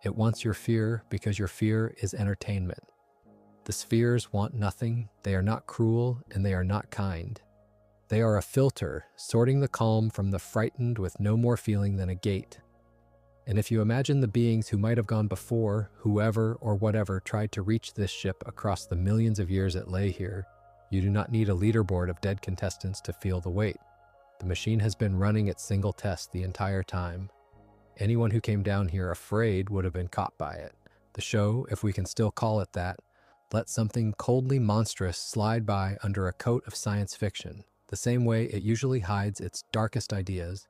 It wants your fear because your fear is entertainment. The spheres want nothing, they are not cruel, and they are not kind. They are a filter, sorting the calm from the frightened with no more feeling than a gate. And if you imagine the beings who might have gone before, whoever or whatever tried to reach this ship across the millions of years it lay here, you do not need a leaderboard of dead contestants to feel the weight. The machine has been running its single test the entire time. Anyone who came down here afraid would have been caught by it. The show, if we can still call it that, let something coldly monstrous slide by under a coat of science fiction, the same way it usually hides its darkest ideas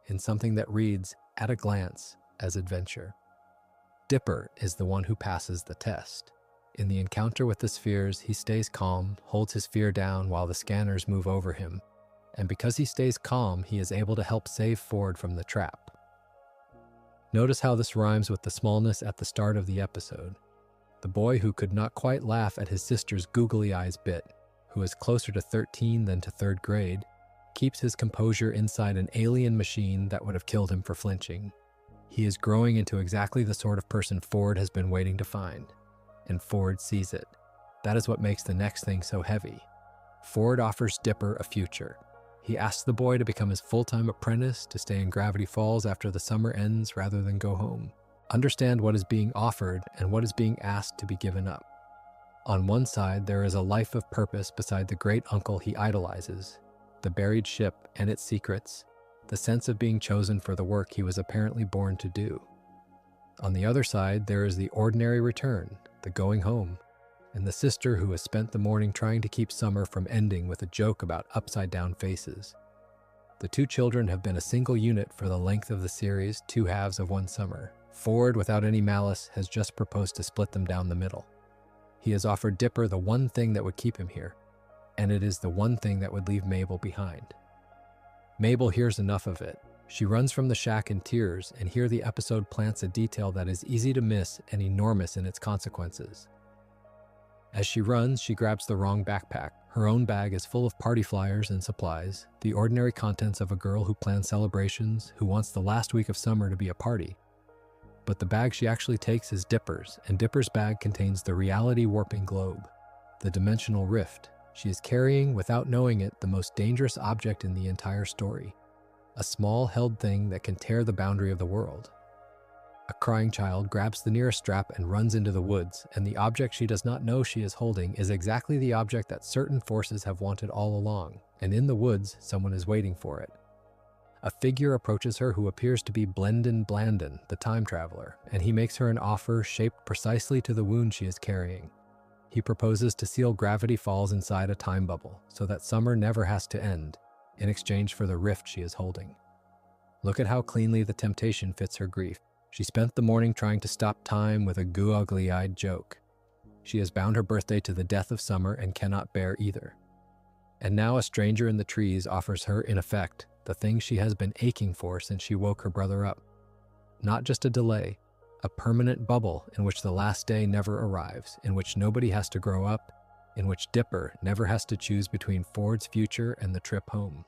in something that reads, at a glance, as adventure. Dipper is the one who passes the test. In the encounter with the spheres, he stays calm, holds his fear down while the scanners move over him. And because he stays calm, he is able to help save Ford from the trap. Notice how this rhymes with the smallness at the start of the episode. The boy who could not quite laugh at his sister's googly eyes bit, who is closer to 13 than to 3rd grade, keeps his composure inside an alien machine that would have killed him for flinching. He is growing into exactly the sort of person Ford has been waiting to find, and Ford sees it. That is what makes the next thing so heavy. Ford offers Dipper a future. He asks the boy to become his full-time apprentice, to stay in Gravity Falls after the summer ends rather than go home. Understand what is being offered and what is being asked to be given up. On one side, there is a life of purpose beside the great uncle he idolizes, the buried ship and its secrets, the sense of being chosen for the work he was apparently born to do. On the other side, there is the ordinary return, the going home, and the sister who has spent the morning trying to keep summer from ending with a joke about upside-down faces. The two children have been a single unit for the length of the series, 2 halves of one summer. Ford, without any malice, has just proposed to split them down the middle. He has offered Dipper the one thing that would keep him here, and it is the one thing that would leave Mabel behind. Mabel hears enough of it. She runs from the shack in tears, and here the episode plants a detail that is easy to miss and enormous in its consequences. As she runs, she grabs the wrong backpack. Her own bag is full of party flyers and supplies, the ordinary contents of a girl who plans celebrations, who wants the last week of summer to be a party. But the bag she actually takes is Dipper's, and Dipper's bag contains the reality-warping globe, the dimensional rift. She is carrying, without knowing it, the most dangerous object in the entire story, a small held thing that can tear the boundary of the world. A crying child grabs the nearest strap and runs into the woods, and the object she does not know she is holding is exactly the object that certain forces have wanted all along, and in the woods, someone is waiting for it. A figure approaches her who appears to be Blendon Blandon, the time traveler, and he makes her an offer shaped precisely to the wound she is carrying. He proposes to seal Gravity Falls inside a time bubble, so that summer never has to end, in exchange for the rift she is holding. Look at how cleanly the temptation fits her grief. She spent the morning trying to stop time with a googly-eyed joke. She has bound her birthday to the death of summer and cannot bear either. And now a stranger in the trees offers her, in effect, the thing she has been aching for since she woke her brother up. Not just a delay, a permanent bubble in which the last day never arrives, in which nobody has to grow up, in which Dipper never has to choose between Ford's future and the trip home.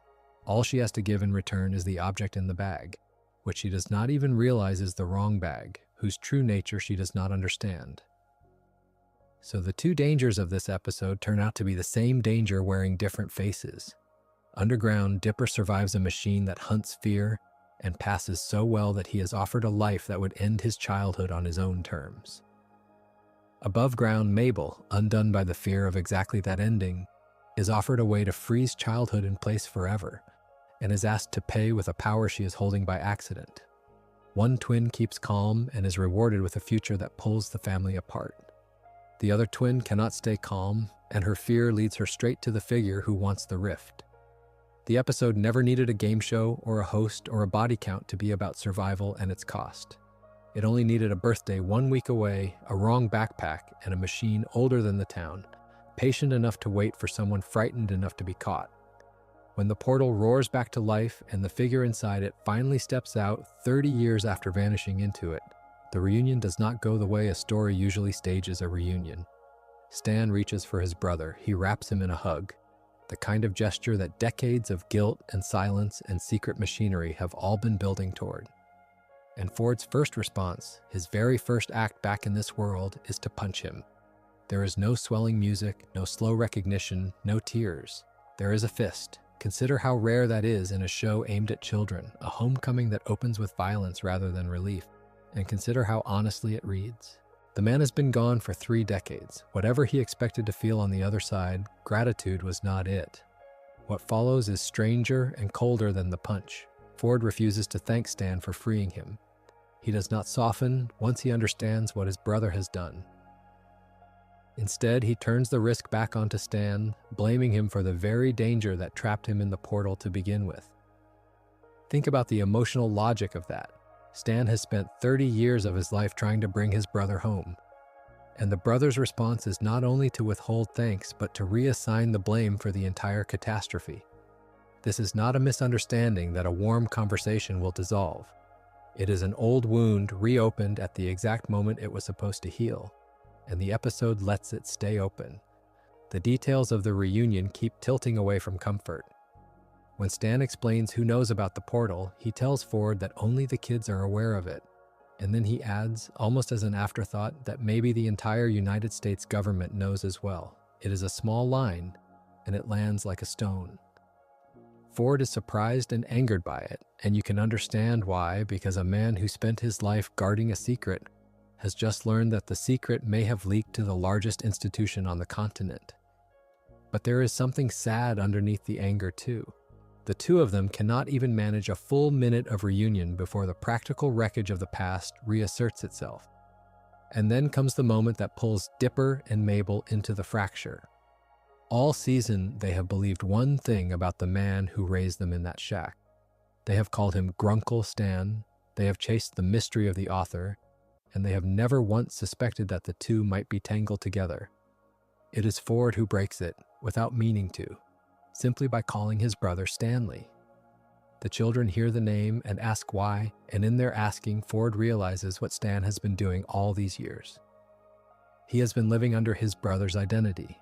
All she has to give in return is the object in the bag, which she does not even realize is the wrong bag, whose true nature she does not understand. So the two dangers of this episode turn out to be the same danger wearing different faces. Underground, Dipper survives a machine that hunts fear and passes so well that he is offered a life that would end his childhood on his own terms. Above ground, Mabel, undone by the fear of exactly that ending, is offered a way to freeze childhood in place forever, and is asked to pay with a power she is holding by accident. One twin keeps calm and is rewarded with a future that pulls the family apart. The other twin cannot stay calm, and her fear leads her straight to the figure who wants the rift. The episode never needed a game show or a host or a body count to be about survival and its cost. It only needed a birthday 1 week away, a wrong backpack, and a machine older than the town, patient enough to wait for someone frightened enough to be caught. When the portal roars back to life and the figure inside it finally steps out 30 years after vanishing into it, the reunion does not go the way a story usually stages a reunion. Stan reaches for his brother. He wraps him in a hug, the kind of gesture that decades of guilt and silence and secret machinery have all been building toward. And Ford's first response, his very first act back in this world, is to punch him. There is no swelling music, no slow recognition, no tears. There is a fist. Consider how rare that is in a show aimed at children, a homecoming that opens with violence rather than relief, and consider how honestly it reads. The man has been gone for 3 decades. Whatever he expected to feel on the other side, gratitude was not it. What follows is stranger and colder than the punch. Ford refuses to thank Stan for freeing him. He does not soften once he understands what his brother has done. Instead, he turns the risk back onto Stan, blaming him for the very danger that trapped him in the portal to begin with. Think about the emotional logic of that. Stan has spent 30 years of his life trying to bring his brother home. And the brother's response is not only to withhold thanks, but to reassign the blame for the entire catastrophe. This is not a misunderstanding that a warm conversation will dissolve. It is an old wound reopened at the exact moment it was supposed to heal, and the episode lets it stay open. The details of the reunion keep tilting away from comfort. When Stan explains who knows about the portal, he tells Ford that only the kids are aware of it. And then he adds, almost as an afterthought, that maybe the entire United States government knows as well. It is a small line, and it lands like a stone. Ford is surprised and angered by it, and you can understand why, because a man who spent his life guarding a secret has just learned that the secret may have leaked to the largest institution on the continent. But there is something sad underneath the anger too. The two of them cannot even manage a full minute of reunion before the practical wreckage of the past reasserts itself. And then comes the moment that pulls Dipper and Mabel into the fracture. All season, they have believed one thing about the man who raised them in that shack. They have called him Grunkle Stan, they have chased the mystery of the author, and they have never once suspected that the two might be tangled together. It is Ford who breaks it, without meaning to, simply by calling his brother Stanley. The children hear the name and ask why, and in their asking, Ford realizes what Stan has been doing all these years. He has been living under his brother's identity.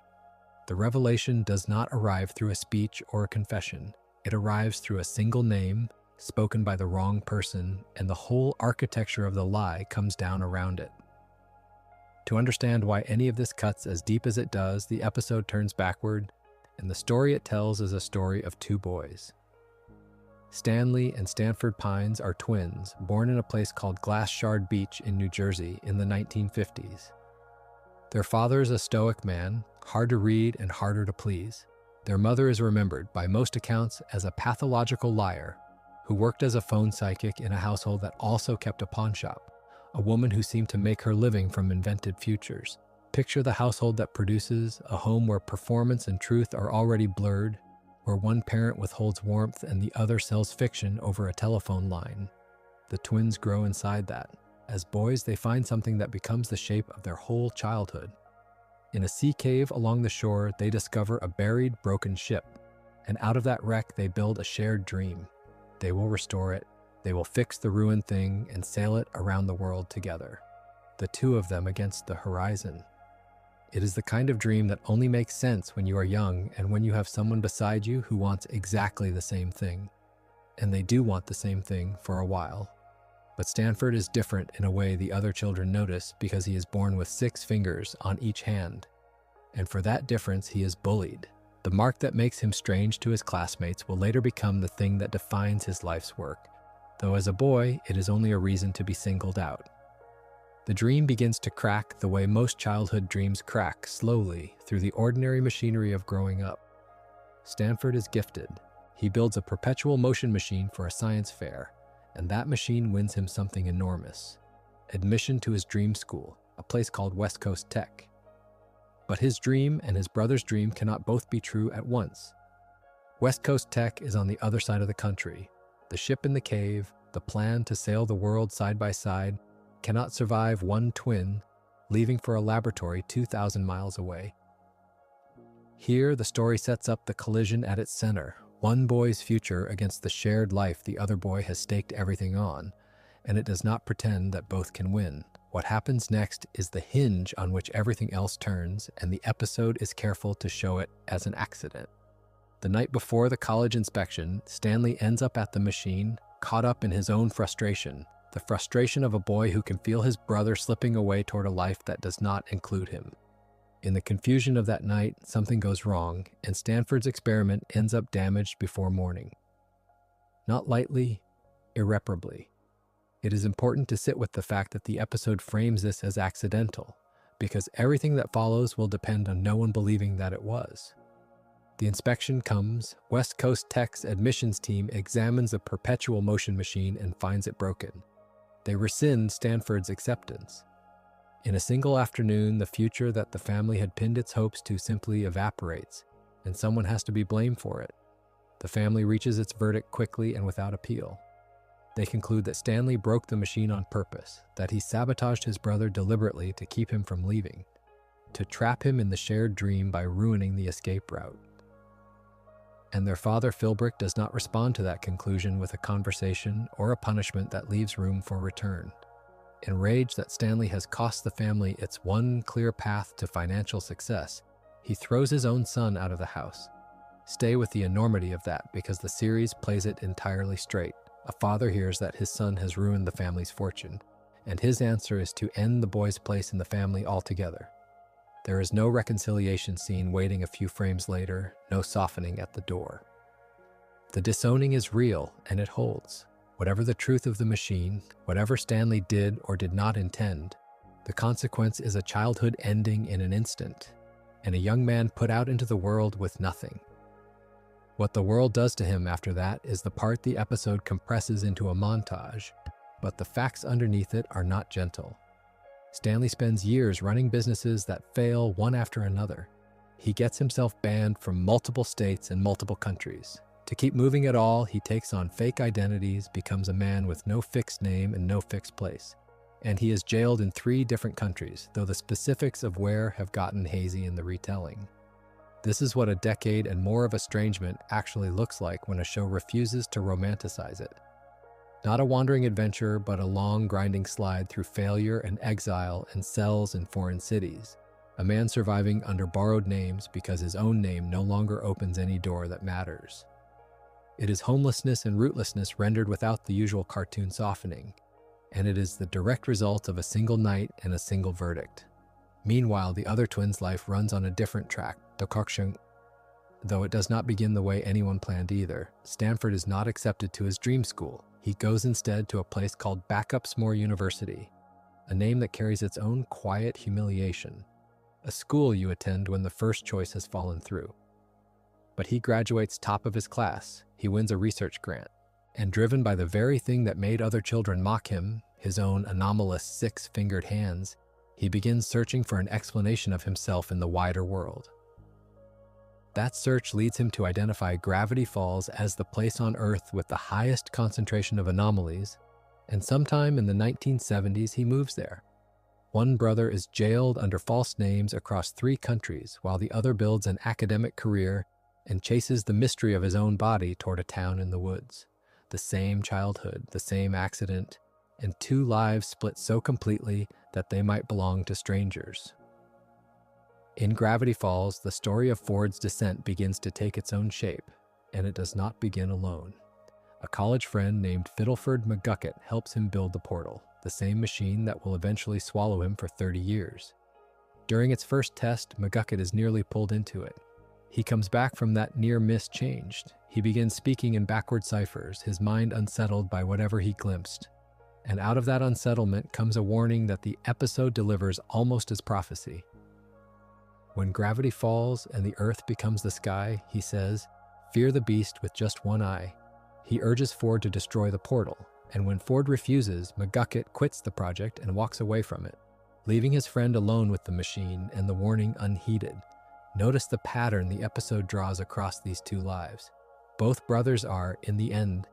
The revelation does not arrive through a speech or a confession. It arrives through a single name, spoken by the wrong person, and the whole architecture of the lie comes down around it. To understand why any of this cuts as deep as it does, the episode turns backward, and the story it tells is a story of two boys. Stanley and Stanford Pines are twins, born in a place called Glass Shard Beach in New Jersey in the 1950s. Their father is a stoic man, hard to read and harder to please. Their mother is remembered, by most accounts, as a pathological liar who worked as a phone psychic in a household that also kept a pawn shop, a woman who seemed to make her living from invented futures. Picture the household that produces a home where performance and truth are already blurred, where one parent withholds warmth and the other sells fiction over a telephone line. The twins grow inside that. As boys, they find something that becomes the shape of their whole childhood. In a sea cave along the shore, they discover a buried, broken ship, and out of that wreck, they build a shared dream. They will restore it, they will fix the ruined thing, and sail it around the world together. The two of them against the horizon. It is the kind of dream that only makes sense when you are young and when you have someone beside you who wants exactly the same thing. And they do want the same thing for a while. But Stanford is different in a way the other children notice because he is born with 6 fingers on each hand. And for that difference, he is bullied. The mark that makes him strange to his classmates will later become the thing that defines his life's work, though as a boy, it is only a reason to be singled out. The dream begins to crack the way most childhood dreams crack, slowly, through the ordinary machinery of growing up. Stanford is gifted. He builds a perpetual motion machine for a science fair, and that machine wins him something enormous: admission to his dream school, a place called West Coast Tech. But his dream and his brother's dream cannot both be true at once. West Coast Tech is on the other side of the country. The ship in the cave, the plan to sail the world side by side, cannot survive one twin, leaving for a laboratory 2,000 miles away. Here, the story sets up the collision at its center, one boy's future against the shared life the other boy has staked everything on, and it does not pretend that both can win. What happens next is the hinge on which everything else turns, and the episode is careful to show it as an accident. The night before the college inspection, Stanley ends up at the machine, caught up in his own frustration, the frustration of a boy who can feel his brother slipping away toward a life that does not include him. In the confusion of that night, something goes wrong, and Stanford's experiment ends up damaged before morning. Not lightly, irreparably. It is important to sit with the fact that the episode frames this as accidental, because everything that follows will depend on no one believing that it was. The inspection comes, West Coast Tech's admissions team examines the perpetual motion machine and finds it broken. They rescind Stanford's acceptance. In a single afternoon, the future that the family had pinned its hopes to simply evaporates, and someone has to be blamed for it. The family reaches its verdict quickly and without appeal. They conclude that Stanley broke the machine on purpose, that he sabotaged his brother deliberately to keep him from leaving, to trap him in the shared dream by ruining the escape route. And their father, Philbrick, does not respond to that conclusion with a conversation or a punishment that leaves room for return. Enraged that Stanley has cost the family its one clear path to financial success, he throws his own son out of the house. Stay with the enormity of that, because the series plays it entirely straight. A father hears that his son has ruined the family's fortune, and his answer is to end the boy's place in the family altogether. There is no reconciliation scene waiting a few frames later, no softening at the door. The disowning is real, and it holds. Whatever the truth of the machine, whatever Stanley did or did not intend, the consequence is a childhood ending in an instant, and a young man put out into the world with nothing. What the world does to him after that is the part the episode compresses into a montage, but the facts underneath it are not gentle. Stanley spends years running businesses that fail one after another. He gets himself banned from multiple states and multiple countries. To keep moving at all, he takes on fake identities, becomes a man with no fixed name and no fixed place. And he is jailed in 3 different countries, though the specifics of where have gotten hazy in the retelling. This is what a decade and more of estrangement actually looks like when a show refuses to romanticize it. Not a wandering adventure, but a long, grinding slide through failure and exile and cells in foreign cities. A man surviving under borrowed names because his own name no longer opens any door that matters. It is homelessness and rootlessness rendered without the usual cartoon softening, and it is the direct result of a single night and a single verdict. Meanwhile, the other twins' life runs on a different track, though it does not begin the way anyone planned either. Stanford is not accepted to his dream school. He goes instead to a place called Backupsmore University, a name that carries its own quiet humiliation, a school you attend when the first choice has fallen through. But he graduates top of his class. He wins a research grant, and driven by the very thing that made other children mock him, his own anomalous 6-fingered hands, he begins searching for an explanation of himself in the wider world. That search leads him to identify Gravity Falls as the place on Earth with the highest concentration of anomalies, and sometime in the 1970s he moves there. One brother is jailed under false names across 3 countries, while the other builds an academic career and chases the mystery of his own body toward a town in the woods. The same childhood, the same accident, and 2 lives split so completely that they might belong to strangers. In Gravity Falls, the story of Ford's descent begins to take its own shape, and it does not begin alone. A college friend named Fiddleford McGucket helps him build the portal, the same machine that will eventually swallow him for 30 years. During its first test, McGucket is nearly pulled into it. He comes back from that near miss changed. He begins speaking in backward ciphers, his mind unsettled by whatever he glimpsed. And out of that unsettlement comes a warning that the episode delivers almost as prophecy. When gravity falls and the earth becomes the sky, he says, "Fear the beast with just one eye." He urges Ford to destroy the portal, and when Ford refuses, McGucket quits the project and walks away from it, leaving his friend alone with the machine and the warning unheeded. Notice the pattern the episode draws across these 2 lives. Both brothers are, in the end,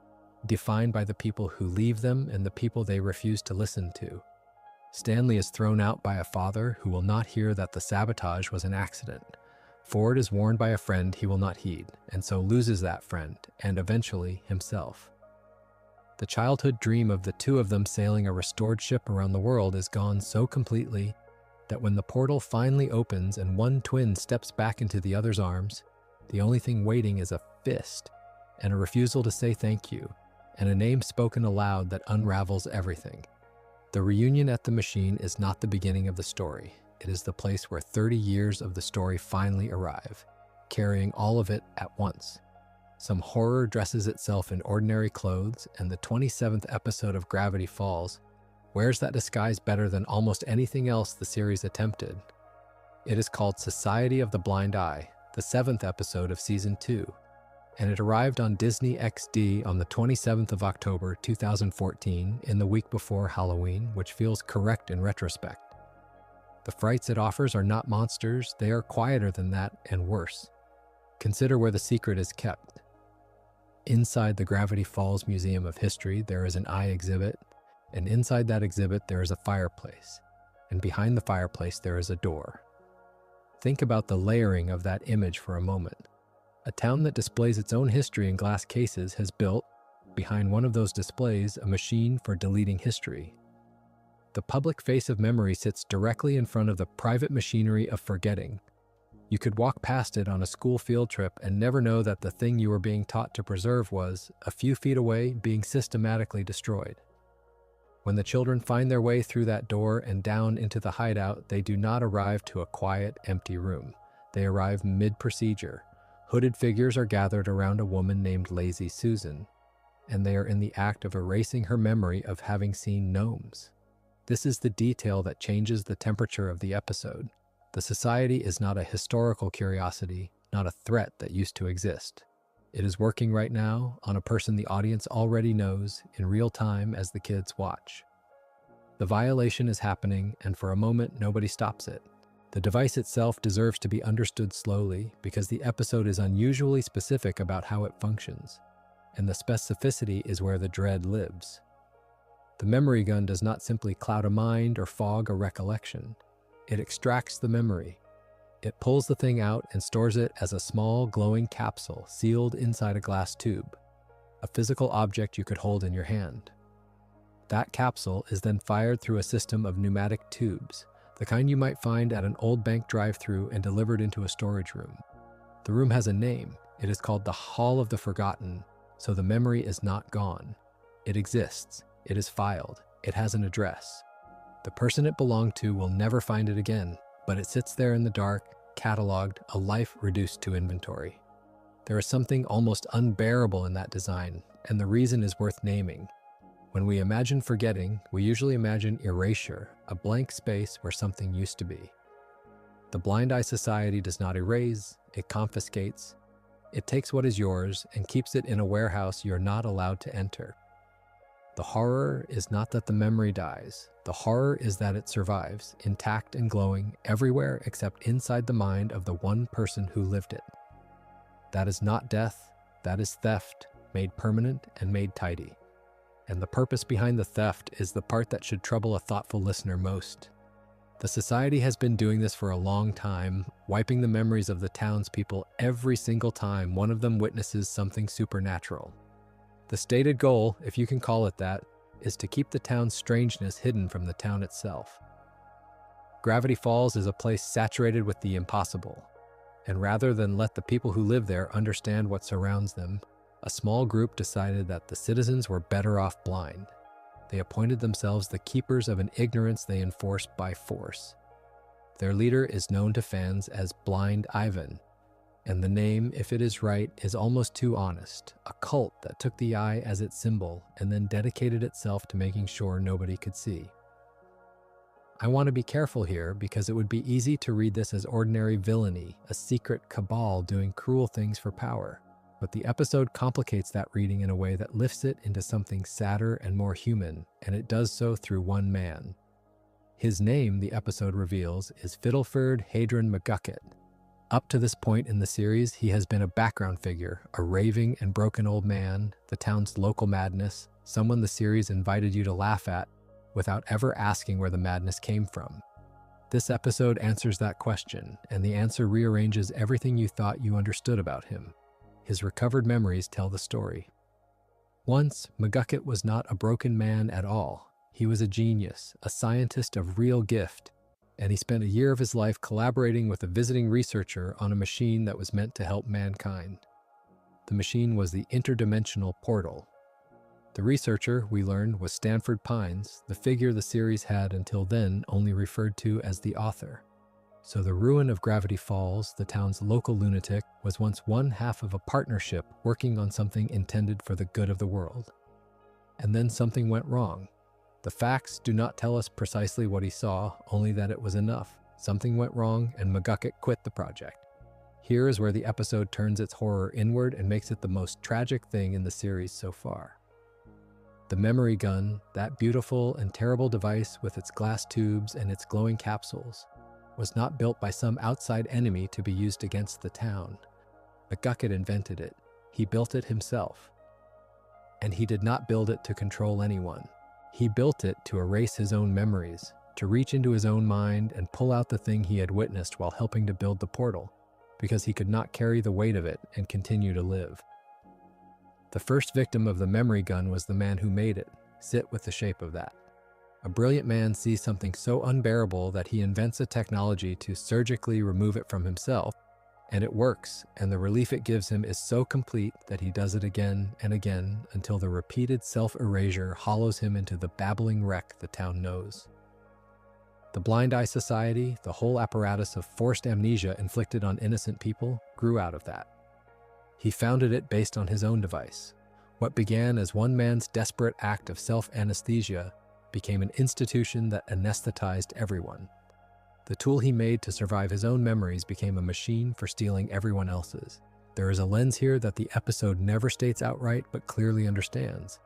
defined by the people who leave them and the people they refuse to listen to. Stanley is thrown out by a father who will not hear that the sabotage was an accident. Ford is warned by a friend he will not heed, and so loses that friend, and eventually himself. The childhood dream of the 2 of them sailing a restored ship around the world is gone so completely that when the portal finally opens and one twin steps back into the other's arms, the only thing waiting is a fist and a refusal to say thank you, and a name spoken aloud that unravels everything. The reunion at the machine is not the beginning of the story. It is the place where 30 years of the story finally arrive, carrying all of it at once. Some horror dresses itself in ordinary clothes, and the 27th episode of Gravity Falls wears that disguise better than almost anything else the series attempted. It is called Society of the Blind Eye, the 7th episode of Season 2, and it arrived on Disney XD on the 27th of October 2014, in the week before Halloween, which feels correct in retrospect. The frights it offers are not monsters, they are quieter than that and worse. Consider where the secret is kept. Inside the Gravity Falls Museum of History, there is an eye exhibit, and inside that exhibit, there is a fireplace, and behind the fireplace, there is a door. Think about the layering of that image for a moment. A town that displays its own history in glass cases has built, behind one of those displays, a machine for deleting history. The public face of memory sits directly in front of the private machinery of forgetting. You could walk past it on a school field trip and never know that the thing you were being taught to preserve was, a few feet away, being systematically destroyed. When the children find their way through that door and down into the hideout, they do not arrive to a quiet, empty room. They arrive mid-procedure. Hooded figures are gathered around a woman named Lazy Susan, and they are in the act of erasing her memory of having seen gnomes. This is the detail that changes the temperature of the episode. The society is not a historical curiosity, not a threat that used to exist. It is working right now on a person the audience already knows in real time as the kids watch. The violation is happening, and for a moment, nobody stops it. The device itself deserves to be understood slowly because the episode is unusually specific about how it functions, and the specificity is where the dread lives. The memory gun does not simply cloud a mind or fog a recollection. It extracts the memory. It pulls the thing out and stores it as a small, glowing capsule sealed inside a glass tube, a physical object you could hold in your hand. That capsule is then fired through a system of pneumatic tubes, the kind you might find at an old bank drive-thru and delivered into a storage room. The room has a name. It is called the Hall of the Forgotten, so the memory is not gone. It exists. It is filed. It has an address. The person it belonged to will never find it again, but it sits there in the dark, cataloged, a life reduced to inventory. There is something almost unbearable in that design, and the reason is worth naming. When we imagine forgetting, we usually imagine erasure, a blank space where something used to be. The Blind Eye Society does not erase, it confiscates. It takes what is yours and keeps it in a warehouse you're not allowed to enter. The horror is not that the memory dies. The horror is that it survives, intact and glowing, everywhere except inside the mind of the one person who lived it. That is not death, that is theft, made permanent and made tidy. And the purpose behind the theft is the part that should trouble a thoughtful listener most. The society has been doing this for a long time, wiping the memories of the townspeople every single time one of them witnesses something supernatural. The stated goal, if you can call it that, is to keep the town's strangeness hidden from the town itself. Gravity Falls is a place saturated with the impossible, and rather than let the people who live there understand what surrounds them, a small group decided that the citizens were better off blind. They appointed themselves the keepers of an ignorance they enforced by force. Their leader is known to fans as Blind Ivan, and the name, if it is right, is almost too honest, a cult that took the eye as its symbol and then dedicated itself to making sure nobody could see. I want to be careful here because it would be easy to read this as ordinary villainy, a secret cabal doing cruel things for power. But the episode complicates that reading in a way that lifts it into something sadder and more human, and it does so through one man. His name, the episode reveals, is Fiddleford Hadron McGucket. Up to this point in the series, he has been a background figure, a raving and broken old man, the town's local madness, someone the series invited you to laugh at without ever asking where the madness came from. This episode answers that question, and the answer rearranges everything you thought you understood about him. His recovered memories tell the story. Once, McGucket was not a broken man at all. He was a genius, a scientist of real gift, and he spent a year of his life collaborating with a visiting researcher on a machine that was meant to help mankind. The machine was the interdimensional portal. The researcher, we learned, was Stanford Pines, the figure the series had until then only referred to as the author. So the ruin of Gravity Falls, the town's local lunatic, was once one half of a partnership working on something intended for the good of the world. And then something went wrong. The facts do not tell us precisely what he saw, only that it was enough. Something went wrong and McGucket quit the project. Here is where the episode turns its horror inward and makes it the most tragic thing in the series so far. The memory gun, that beautiful and terrible device with its glass tubes and its glowing capsules, was not built by some outside enemy to be used against the town. McGucket invented it. He built it himself. And he did not build it to control anyone. He built it to erase his own memories, to reach into his own mind and pull out the thing he had witnessed while helping to build the portal, because he could not carry the weight of it and continue to live. The first victim of the memory gun was the man who made it. Sit with the shape of that. A brilliant man sees something so unbearable that he invents a technology to surgically remove it from himself, and it works, and the relief it gives him is so complete that he does it again and again until the repeated self-erasure hollows him into the babbling wreck the town knows. The Blind Eye Society, the whole apparatus of forced amnesia inflicted on innocent people, grew out of that. He founded it based on his own device. What began as one man's desperate act of self-anesthesia became an institution that anesthetized everyone. The tool he made to survive his own memories became a machine for stealing everyone else's. There is a lens here that the episode never states outright but clearly understands,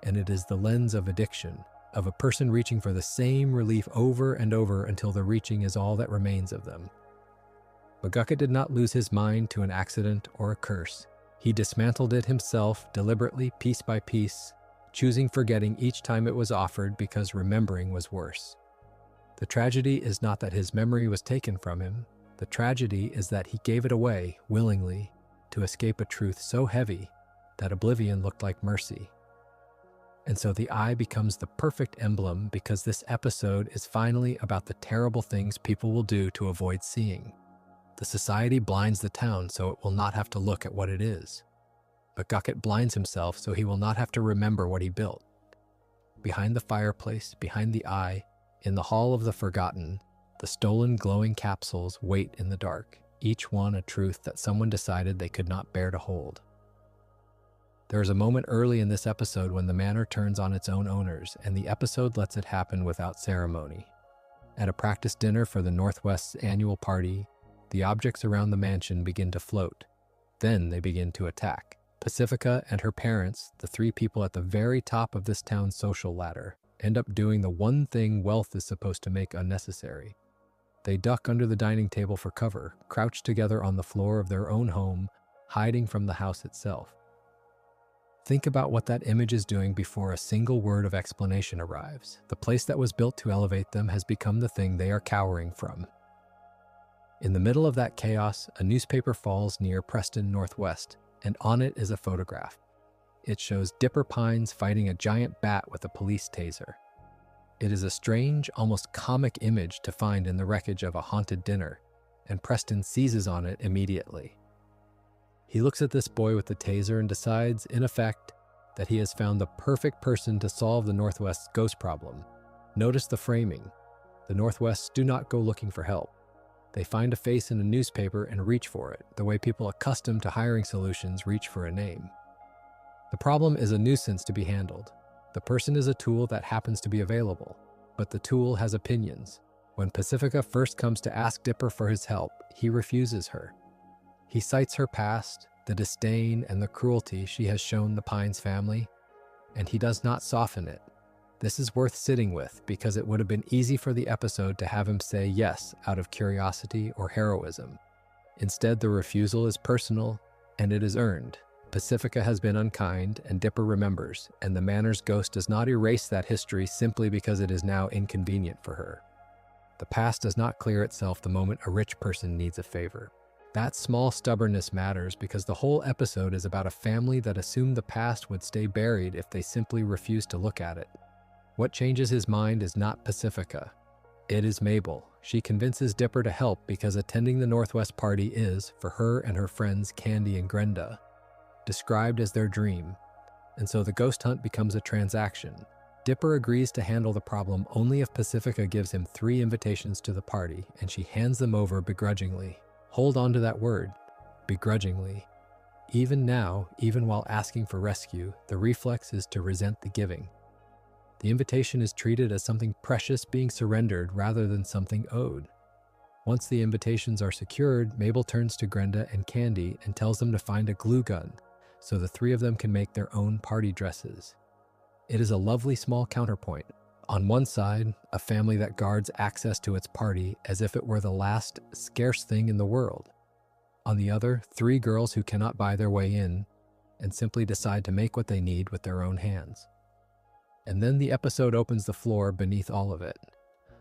and it is the lens of addiction, of a person reaching for the same relief over and over until the reaching is all that remains of them. But Gucket did not lose his mind to an accident or a curse. He dismantled it himself, deliberately, piece by piece, choosing forgetting each time it was offered because remembering was worse. The tragedy is not that his memory was taken from him. The tragedy is that he gave it away, willingly, to escape a truth so heavy that oblivion looked like mercy. And so the eye becomes the perfect emblem because this episode is finally about the terrible things people will do to avoid seeing. The society blinds the town so it will not have to look at what it is. But Gucket blinds himself so he will not have to remember what he built. Behind the fireplace, behind the eye, in the Hall of the Forgotten, the stolen glowing capsules wait in the dark, each one a truth that someone decided they could not bear to hold. There is a moment early in this episode when the manor turns on its own owners, and the episode lets it happen without ceremony. At a practice dinner for the Northwest's annual party, the objects around the mansion begin to float. Then they begin to attack. Pacifica and her parents, the three people at the very top of this town's social ladder, end up doing the one thing wealth is supposed to make unnecessary. They duck under the dining table for cover, crouch together on the floor of their own home, hiding from the house itself. Think about what that image is doing before a single word of explanation arrives. The place that was built to elevate them has become the thing they are cowering from. In the middle of that chaos, a newspaper falls near Preston, Northwest, and on it is a photograph. It shows Dipper Pines fighting a giant bat with a police taser. It is a strange, almost comic image to find in the wreckage of a haunted dinner, and Preston seizes on it immediately. He looks at this boy with the taser and decides, in effect, that he has found the perfect person to solve the Northwest's ghost problem. Notice the framing. The Northwests do not go looking for help. They find a face in a newspaper and reach for it, the way people accustomed to hiring solutions reach for a name. The problem is a nuisance to be handled. The person is a tool that happens to be available, but the tool has opinions. When Pacifica first comes to ask Dipper for his help, he refuses her. He cites her past, the disdain and the cruelty she has shown the Pines family, and he does not soften it. This is worth sitting with because it would have been easy for the episode to have him say yes out of curiosity or heroism. Instead, the refusal is personal, and it is earned. Pacifica has been unkind, and Dipper remembers, and the manor's ghost does not erase that history simply because it is now inconvenient for her. The past does not clear itself the moment a rich person needs a favor. That small stubbornness matters because the whole episode is about a family that assumed the past would stay buried if they simply refused to look at it. What changes his mind is not Pacifica. It is Mabel. She convinces Dipper to help because attending the Northwest party is, for her and her friends Candy and Grenda, described as their dream, and so the ghost hunt becomes a transaction. Dipper agrees to handle the problem only if Pacifica gives him 3 invitations to the party, and she hands them over begrudgingly. Hold on to that word, begrudgingly. Even now, even while asking for rescue, the reflex is to resent the giving. The invitation is treated as something precious being surrendered rather than something owed. Once the invitations are secured, Mabel turns to Grenda and Candy and tells them to find a glue gun, so the 3 of them can make their own party dresses. It is a lovely small counterpoint. On one side, a family that guards access to its party as if it were the last scarce thing in the world. On the other, 3 girls who cannot buy their way in, and simply decide to make what they need with their own hands. And then the episode opens the floor beneath all of it.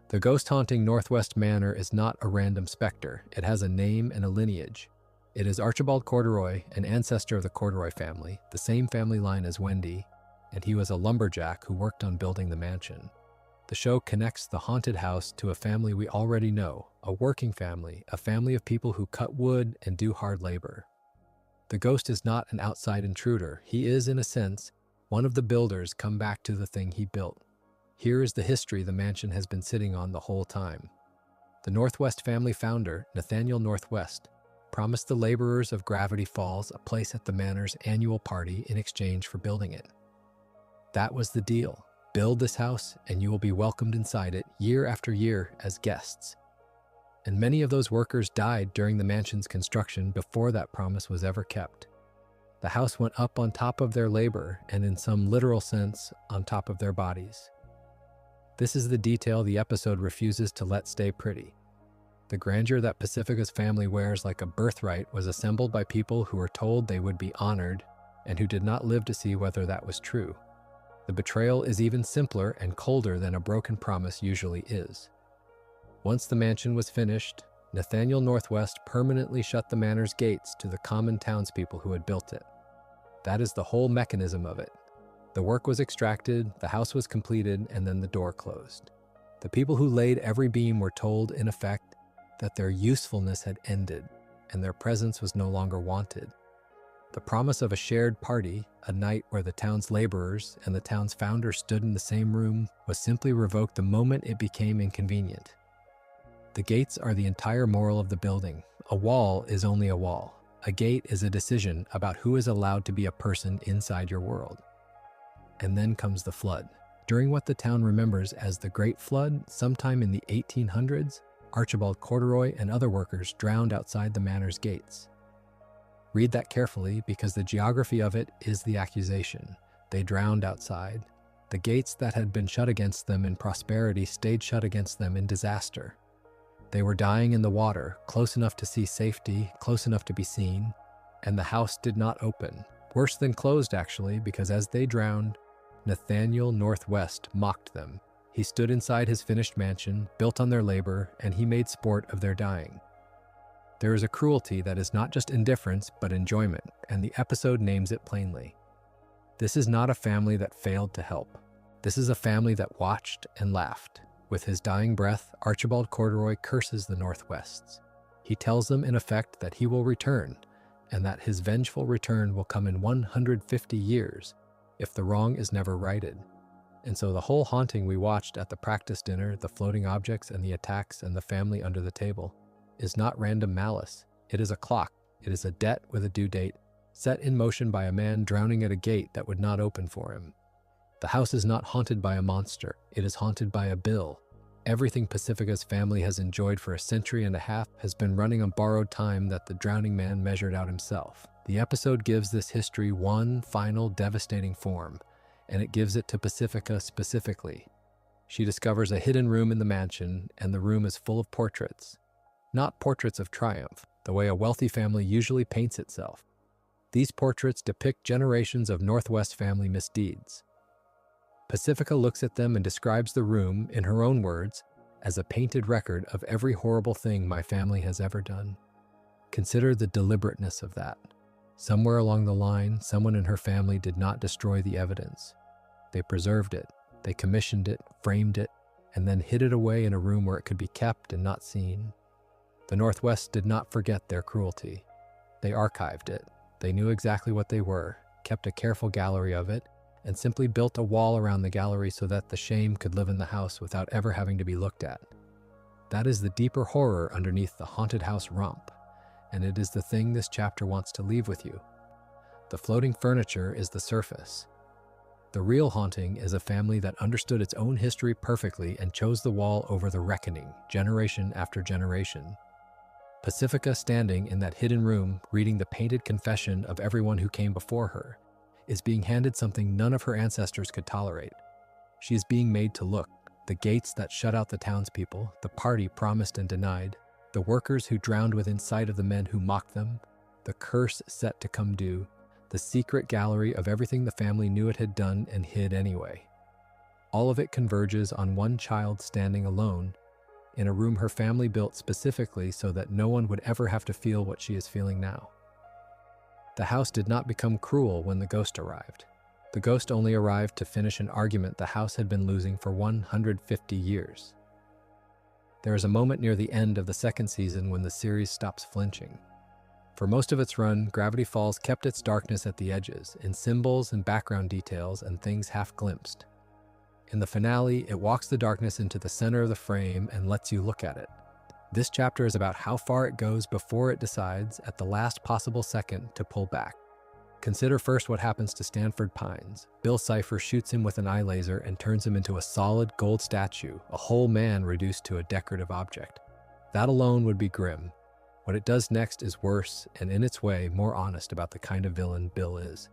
The ghost-haunting Northwest Manor is not a random specter. It has a name and a lineage. It is Archibald Corduroy, an ancestor of the Corduroy family, the same family line as Wendy, and he was a lumberjack who worked on building the mansion. The show connects the haunted house to a family we already know, a working family, a family of people who cut wood and do hard labor. The ghost is not an outside intruder. He is, in a sense, one of the builders come back to the thing he built. Here is the history the mansion has been sitting on the whole time. The Northwest family founder, Nathaniel Northwest, promised the laborers of Gravity Falls a place at the manor's annual party in exchange for building it. That was the deal. Build this house and you will be welcomed inside it year after year as guests. And many of those workers died during the mansion's construction before that promise was ever kept. The house went up on top of their labor and, in some literal sense, on top of their bodies. This is the detail the episode refuses to let stay pretty. The grandeur that Pacifica's family wears like a birthright was assembled by people who were told they would be honored and who did not live to see whether that was true. The betrayal is even simpler and colder than a broken promise usually is. Once the mansion was finished, Nathaniel Northwest permanently shut the manor's gates to the common townspeople who had built it. That is the whole mechanism of it. The work was extracted, the house was completed, and then the door closed. The people who laid every beam were told, in effect, that their usefulness had ended and their presence was no longer wanted. The promise of a shared party, a night where the town's laborers and the town's founder stood in the same room, was simply revoked the moment it became inconvenient. The gates are the entire moral of the building. A wall is only a wall. A gate is a decision about who is allowed to be a person inside your world. And then comes the flood. During what the town remembers as the Great Flood, sometime in the 1800s, Archibald Corduroy and other workers drowned outside the manor's gates. Read that carefully because the geography of it is the accusation. They drowned outside. The gates that had been shut against them in prosperity stayed shut against them in disaster. They were dying in the water, close enough to see safety, close enough to be seen, and the house did not open. Worse than closed, actually, because as they drowned, Nathaniel Northwest mocked them. He stood inside his finished mansion, built on their labor, and he made sport of their dying. There is a cruelty that is not just indifference, but enjoyment, and the episode names it plainly. This is not a family that failed to help. This is a family that watched and laughed. With his dying breath, Archibald Corduroy curses the Northwests. He tells them, in effect, that he will return, and that his vengeful return will come in 150 years if the wrong is never righted. And so the whole haunting we watched at the practice dinner, the floating objects and the attacks and the family under the table, is not random malice. It is a clock. It is a debt with a due date, set in motion by a man drowning at a gate that would not open for him. The house is not haunted by a monster. It is haunted by a bill. Everything Pacifica's family has enjoyed for a century and a half has been running on borrowed time that the drowning man measured out himself. The episode gives this history one final devastating form, and it gives it to Pacifica specifically. She discovers a hidden room in the mansion, and the room is full of portraits. Not portraits of triumph, the way a wealthy family usually paints itself. These portraits depict generations of Northwest family misdeeds. Pacifica looks at them and describes the room, in her own words, as a painted record of every horrible thing my family has ever done. Consider the deliberateness of that. Somewhere along the line, someone in her family did not destroy the evidence. They preserved it, they commissioned it, framed it, and then hid it away in a room where it could be kept and not seen. The Northwest did not forget their cruelty. They archived it. They knew exactly what they were, kept a careful gallery of it, and simply built a wall around the gallery so that the shame could live in the house without ever having to be looked at. That is the deeper horror underneath the haunted house romp, and it is the thing this chapter wants to leave with you. The floating furniture is the surface. The real haunting is a family that understood its own history perfectly and chose the wall over the reckoning, generation after generation. Pacifica, standing in that hidden room, reading the painted confession of everyone who came before her, is being handed something none of her ancestors could tolerate. She is being made to look. The gates that shut out the townspeople, the party promised and denied, the workers who drowned within sight of the men who mocked them, the curse set to come due, the secret gallery of everything the family knew it had done and hid anyway. All of it converges on one child standing alone in a room her family built specifically so that no one would ever have to feel what she is feeling now. The house did not become cruel when the ghost arrived. The ghost only arrived to finish an argument the house had been losing for 150 years. There is a moment near the end of the second season when the series stops flinching. For most of its run, Gravity Falls kept its darkness at the edges, in symbols and background details and things half glimpsed. In the finale, it walks the darkness into the center of the frame and lets you look at it. This chapter is about how far it goes before it decides, at the last possible second, to pull back. Consider first what happens to Stanford Pines. Bill Cipher shoots him with an eye laser and turns him into a solid gold statue, a whole man reduced to a decorative object. That alone would be grim. What it does next is worse and, in its way, more honest about the kind of villain Bill is.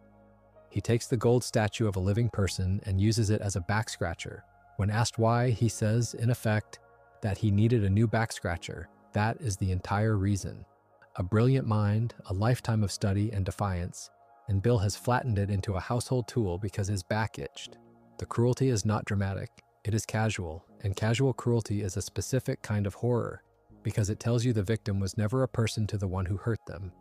He takes the gold statue of a living person and uses it as a back scratcher. When asked why, he says, in effect, that he needed a new back scratcher. That is the entire reason. A brilliant mind, a lifetime of study and defiance, and Bill has flattened it into a household tool because his back itched. The cruelty is not dramatic, it is casual, and casual cruelty is a specific kind of horror, because it tells you the victim was never a person to the one who hurt them.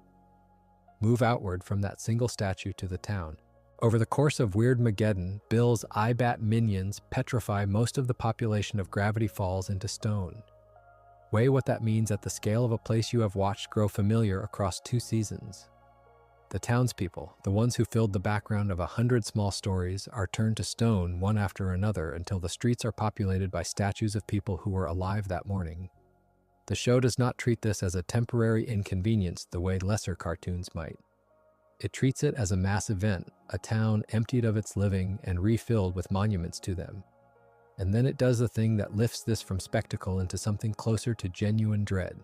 Move outward from that single statue to the town. Over the course of Weirdmageddon, Bill's eye-bat minions petrify most of the population of Gravity Falls into stone. Weigh what that means at the scale of a place you have watched grow familiar across 2 seasons. The townspeople, the ones who filled the background of 100 small stories, are turned to stone one after another until the streets are populated by statues of people who were alive that morning. The show does not treat this as a temporary inconvenience the way lesser cartoons might. It treats it as a mass event, a town emptied of its living and refilled with monuments to them. And then it does the thing that lifts this from spectacle into something closer to genuine dread.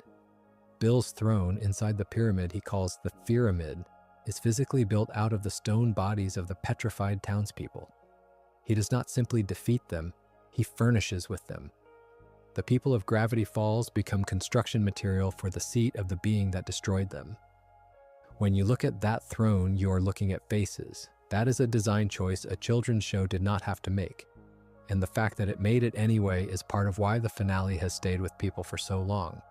Bill's throne inside the pyramid he calls the Pyramid is physically built out of the stone bodies of the petrified townspeople. He does not simply defeat them, he furnishes with them. The people of Gravity Falls become construction material for the seat of the being that destroyed them. When you look at that throne, you are looking at faces. That is a design choice a children's show did not have to make. And the fact that it made it anyway is part of why the finale has stayed with people for so long.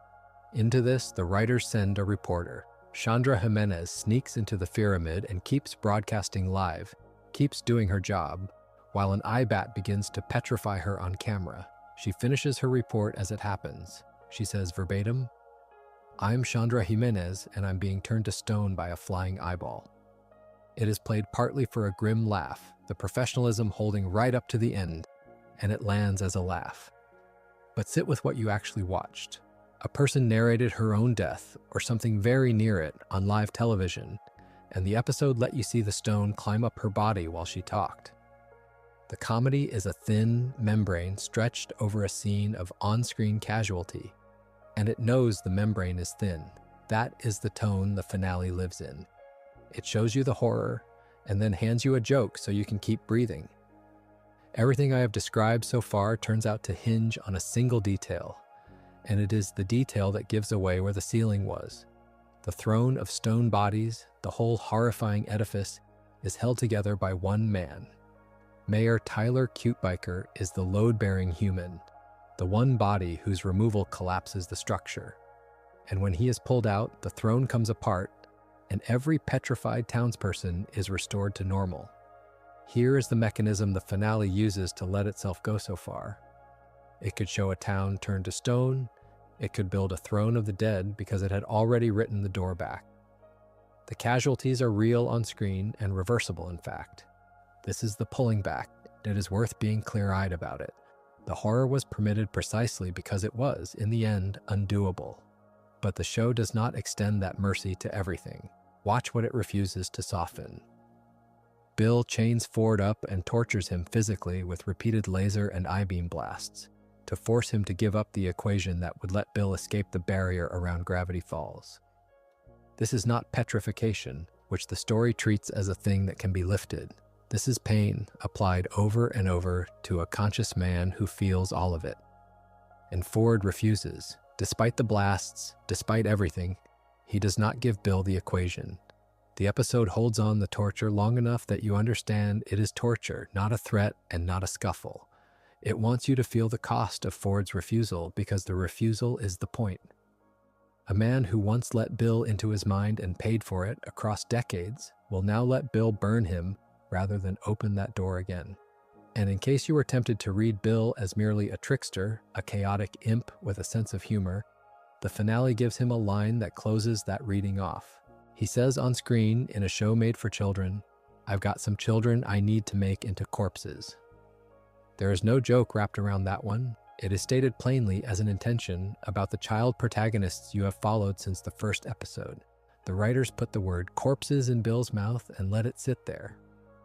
Into this, the writers send a reporter. Chandra Jimenez sneaks into the pyramid and keeps broadcasting live, keeps doing her job, while an eye-bat begins to petrify her on camera. She finishes her report as it happens. She says verbatim, "I'm Chandra Jimenez and I'm being turned to stone by a flying eyeball." It is played partly for a grim laugh, the professionalism holding right up to the end, and it lands as a laugh. But sit with what you actually watched. A person narrated her own death, or something very near it, on live television, and the episode let you see the stone climb up her body while she talked. The comedy is a thin membrane stretched over a scene of on-screen casualty, and it knows the membrane is thin. That is the tone the finale lives in. It shows you the horror, and then hands you a joke so you can keep breathing. Everything I have described so far turns out to hinge on a single detail, and it is the detail that gives away where the ceiling was. The throne of stone bodies, the whole horrifying edifice, is held together by one man. Mayor Tyler Cutebiker is the load-bearing human, the one body whose removal collapses the structure. And when he is pulled out, the throne comes apart, and every petrified townsperson is restored to normal. Here is the mechanism the finale uses to let itself go so far. It could show a town turned to stone. It could build a throne of the dead because it had already written the door back. The casualties are real on screen and reversible, in fact. This is the pulling back. It is worth being clear-eyed about it. The horror was permitted precisely because it was, in the end, undoable. But the show does not extend that mercy to everything. Watch what it refuses to soften. Bill chains Ford up and tortures him physically with repeated laser and I-beam blasts to force him to give up the equation that would let Bill escape the barrier around Gravity Falls. This is not petrification, which the story treats as a thing that can be lifted. This is pain applied over and over to a conscious man who feels all of it. And Ford refuses. Despite the blasts, despite everything, he does not give Bill the equation. The episode holds on the torture long enough that you understand it is torture, not a threat and not a scuffle. It wants you to feel the cost of Ford's refusal because the refusal is the point. A man who once let Bill into his mind and paid for it across decades will now let Bill burn him rather than open that door again. And in case you were tempted to read Bill as merely a trickster, a chaotic imp with a sense of humor, the finale gives him a line that closes that reading off. He says on screen in a show made for children, "I've got some children I need to make into corpses." There is no joke wrapped around that one. It is stated plainly as an intention about the child protagonists you have followed since the first episode. The writers put the word corpses in Bill's mouth and let it sit there.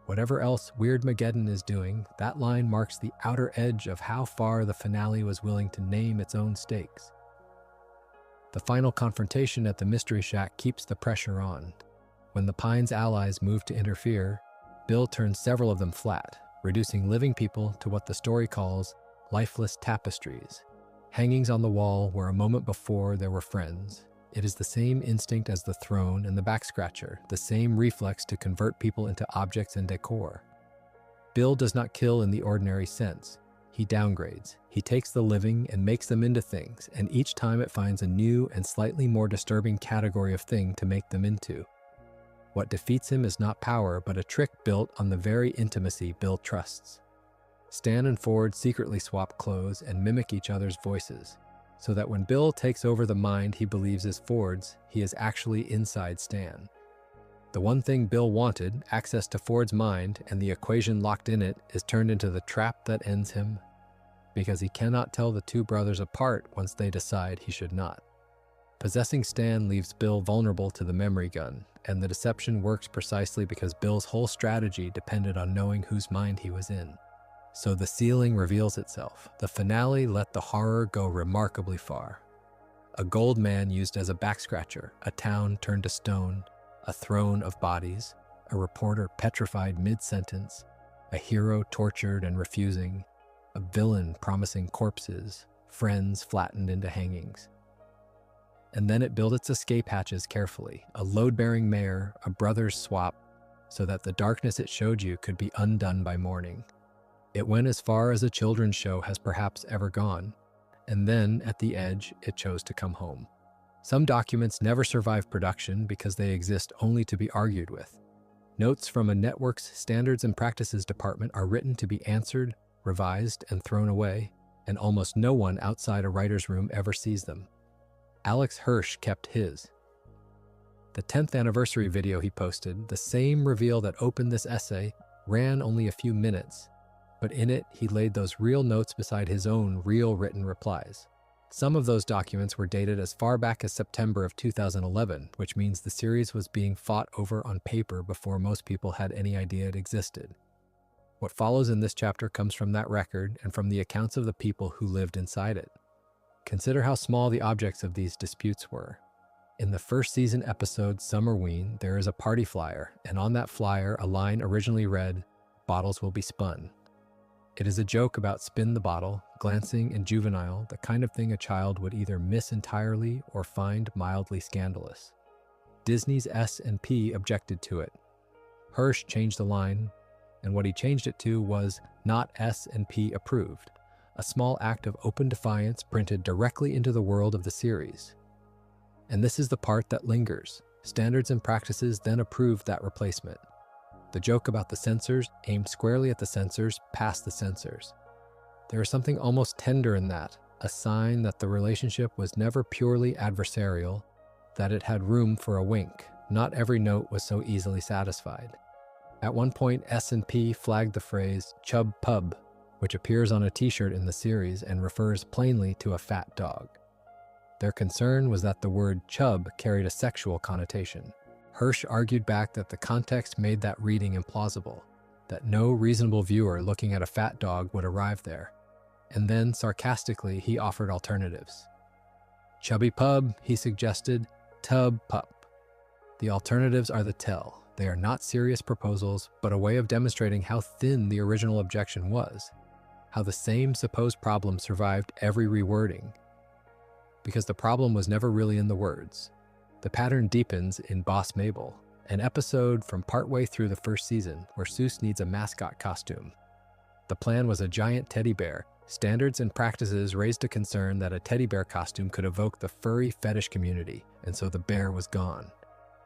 Whatever else Weirdmageddon is doing, that line marks the outer edge of how far the finale was willing to name its own stakes. The final confrontation at the Mystery Shack keeps the pressure on. When the Pine's allies move to interfere, Bill turns several of them flat, reducing living people to what the story calls lifeless tapestries, hangings on the wall where a moment before there were friends. It is the same instinct as the throne and the backscratcher, the same reflex to convert people into objects and decor. Bill does not kill in the ordinary sense. He downgrades. He takes the living and makes them into things, and each time it finds a new and slightly more disturbing category of thing to make them into. What defeats him is not power, but a trick built on the very intimacy Bill trusts. Stan and Ford secretly swap clothes and mimic each other's voices, so that when Bill takes over the mind he believes is Ford's, he is actually inside Stan. The one thing Bill wanted, access to Ford's mind and the equation locked in it, is turned into the trap that ends him, because he cannot tell the two brothers apart once they decide he should not. Possessing Stan leaves Bill vulnerable to the memory gun, and the deception works precisely because Bill's whole strategy depended on knowing whose mind he was in. So the ceiling reveals itself. The finale let the horror go remarkably far. A gold man used as a backscratcher, a town turned to stone, a throne of bodies, a reporter petrified mid-sentence, a hero tortured and refusing, a villain promising corpses, friends flattened into hangings. And then it built its escape hatches carefully, a load-bearing mare, a brother's swap, so that the darkness it showed you could be undone by morning. It went as far as a children's show has perhaps ever gone, and then, at the edge, it chose to come home. Some documents never survive production because they exist only to be argued with. Notes from a network's standards and practices department are written to be answered, revised, and thrown away, and almost no one outside a writer's room ever sees them. Alex Hirsch kept his. The 10th anniversary video he posted, the same reveal that opened this essay, ran only a few minutes, but in it he laid those real notes beside his own real written replies. Some of those documents were dated as far back as September of 2011, which means the series was being fought over on paper before most people had any idea it existed. What follows in this chapter comes from that record and from the accounts of the people who lived inside it. Consider how small the objects of these disputes were. In the first season episode Summerween, there is a party flyer, and on that flyer a line originally read, "Bottles will be spun." It is a joke about spin the bottle, glancing and juvenile, the kind of thing a child would either miss entirely or find mildly scandalous. Disney's S&P objected to it. Hirsch changed the line, and what he changed it to was "not S&P approved," a small act of open defiance printed directly into the world of the series. And this is the part that lingers. Standards and practices then approved that replacement. The joke about the censors aimed squarely at the censors past the censors. There is something almost tender in that, a sign that the relationship was never purely adversarial, that it had room for a wink. Not every note was so easily satisfied. At one point, S&P flagged the phrase "chub pub," which appears on a t-shirt in the series and refers plainly to a fat dog. Their concern was that the word chub carried a sexual connotation. Hirsch argued back that the context made that reading implausible, that no reasonable viewer looking at a fat dog would arrive there. And then, sarcastically, he offered alternatives. Chubby pub, he suggested, tub pup. The alternatives are the tell. They are not serious proposals, but a way of demonstrating how thin the original objection was, how the same supposed problem survived every rewording. Because the problem was never really in the words. The pattern deepens in Boss Mabel. an episode from partway through the first season where Seuss needs a mascot costume. The plan was a giant teddy bear. Standards and practices raised a concern that a teddy bear costume could evoke the furry fetish community, and so the bear was gone.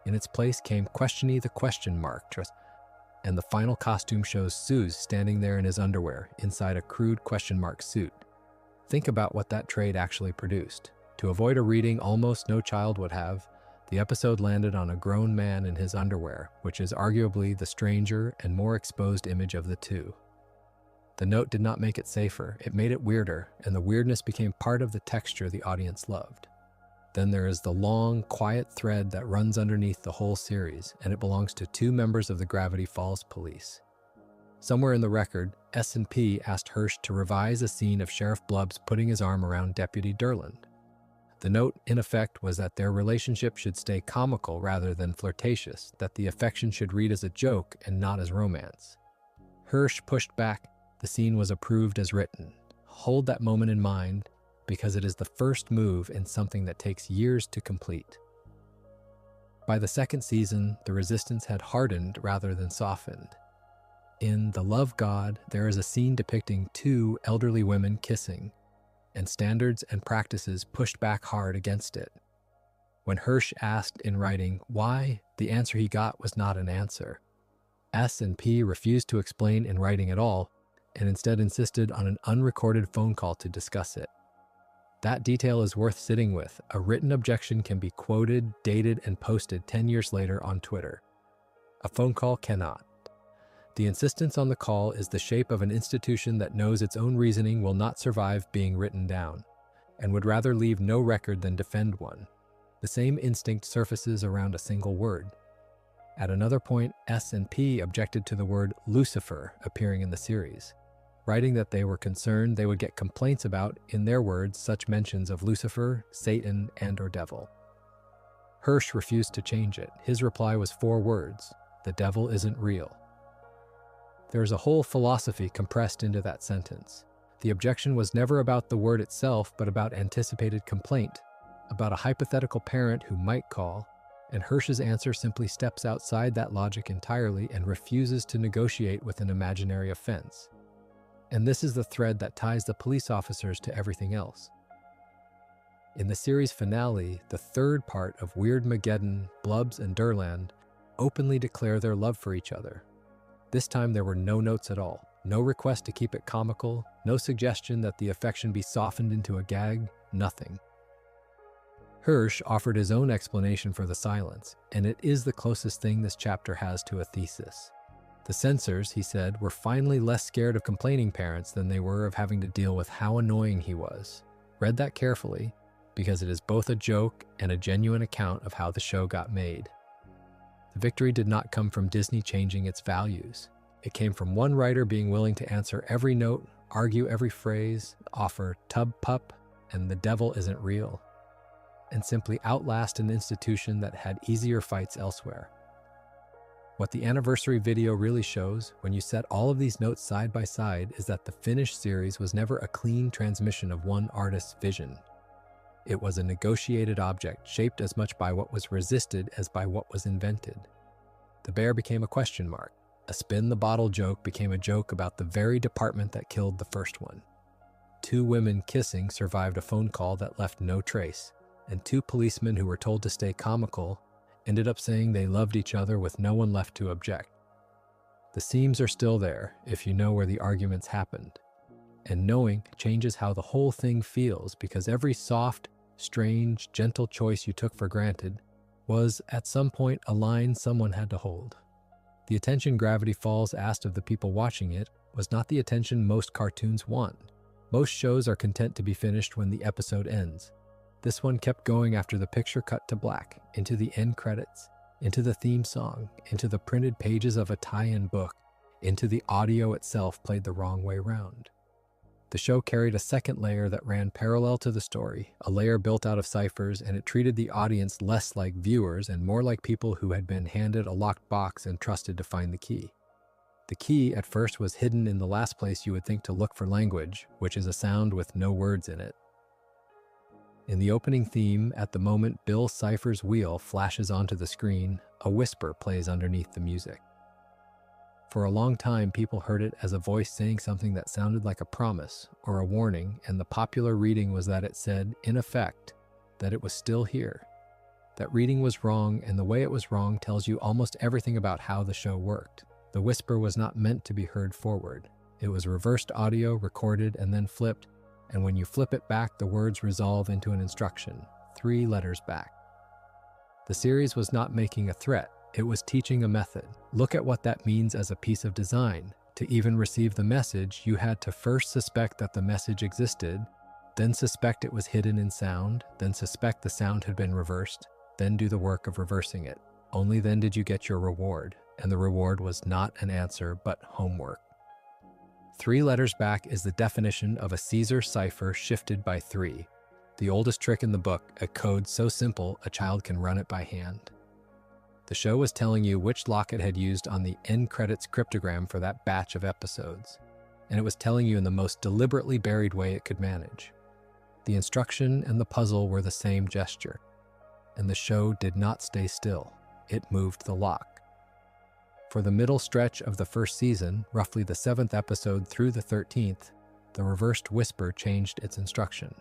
In its place came Questiony the question mark, and the final costume shows Seuss standing there in his underwear inside a crude question mark suit. Think about what that trade actually produced. To avoid a reading almost no child would have, the episode landed on a grown man in his underwear, which is arguably the stranger and more exposed image of the two. The note did not make it safer, it made it weirder, and the weirdness became part of the texture the audience loved. Then there is the long, quiet thread that runs underneath the whole series, and it belongs to two members of the Gravity Falls police. Somewhere in the record, S&P asked Hirsch to revise a scene of Sheriff Blubbs putting his arm around Deputy Durland. The note, in effect, was that their relationship should stay comical rather than flirtatious, that the affection should read as a joke and not as romance. Hirsch pushed back. The scene was approved as written. Hold that moment in mind, because it is the first move in something that takes years to complete. By the second season, the resistance had hardened rather than softened. In The Love God, there is a scene depicting two elderly women kissing, and standards and practices pushed back hard against it. When Hirsch asked in writing why, the answer he got was not an answer. S&P refused to explain in writing at all, and instead insisted on an unrecorded phone call to discuss it. That detail is worth sitting with. A written objection can be quoted, dated, and posted 10 years later on Twitter. A phone call cannot. The insistence on the call is the shape of an institution that knows its own reasoning will not survive being written down, and would rather leave no record than defend one. The same instinct surfaces around a single word. At another point, S&P objected to the word Lucifer appearing in the series, writing that they were concerned they would get complaints about, in their words, such mentions of Lucifer, Satan, and/or devil. Hirsch refused to change it. His reply was 4 words: "The devil isn't real." There is a whole philosophy compressed into that sentence. The objection was never about the word itself, but about anticipated complaint, about a hypothetical parent who might call, and Hirsch's answer simply steps outside that logic entirely and refuses to negotiate with an imaginary offense. And this is the thread that ties the police officers to everything else. In the series finale, the third part of Weirdmageddon, Blubbs and Durland openly declare their love for each other. This time there were no notes at all, no request to keep it comical, no suggestion that the affection be softened into a gag, nothing. Hirsch offered his own explanation for the silence, and it is the closest thing this chapter has to a thesis. The censors, he said, were finally less scared of complaining parents than they were of having to deal with how annoying he was. Read that carefully, because it is both a joke and a genuine account of how the show got made. The victory did not come from Disney changing its values. It came from one writer being willing to answer every note, argue every phrase, offer tub pup and the devil isn't real, and simply outlast an institution that had easier fights elsewhere. What the anniversary video really shows, when you set all of these notes side by side, is that the finished series was never a clean transmission of one artist's vision. It was a negotiated object, shaped as much by what was resisted as by what was invented. The bear became a question mark. A spin-the-bottle joke became a joke about the very department that killed the first one. 2 women kissing survived a phone call that left no trace, and 2 policemen who were told to stay comical ended up saying they loved each other with no one left to object. The seams are still there if you know where the arguments happened. And knowing changes how the whole thing feels, because every soft, strange, gentle choice you took for granted was, at some point, a line someone had to hold. The attention Gravity Falls asked of the people watching it was not the attention most cartoons want. Most shows are content to be finished when the episode ends. This one kept going after the picture cut to black, into the end credits, into the theme song, into the printed pages of a tie-in book, into the audio itself played the wrong way round. The show carried a second layer that ran parallel to the story, a layer built out of ciphers, and it treated the audience less like viewers and more like people who had been handed a locked box and trusted to find the key. The key at first was hidden in the last place you would think to look for language, which is a sound with no words in it. In the opening theme, at the moment Bill Ciphers' wheel flashes onto the screen, a whisper plays underneath the music. For a long time, people heard it as a voice saying something that sounded like a promise or a warning, and the popular reading was that it said, in effect, that it was still here. That reading was wrong, and the way it was wrong tells you almost everything about how the show worked. The whisper was not meant to be heard forward. It was reversed audio, recorded, and then flipped, and when you flip it back, the words resolve into an instruction, 3 letters back. The series was not making a threat. It was teaching a method. Look at what that means as a piece of design. To even receive the message, you had to first suspect that the message existed, then suspect it was hidden in sound, then suspect the sound had been reversed, then do the work of reversing it. Only then did you get your reward, and the reward was not an answer, but homework. 3 letters back is the definition of a Caesar cipher shifted by 3. The oldest trick in the book, a code so simple a child can run it by hand. The show was telling you which lock it had used on the end credits cryptogram for that batch of episodes, and it was telling you in the most deliberately buried way it could manage. The instruction and the puzzle were the same gesture, and the show did not stay still. It moved the lock. For the middle stretch of the first season, roughly the 7th episode through the 13th, the reversed whisper changed its instruction.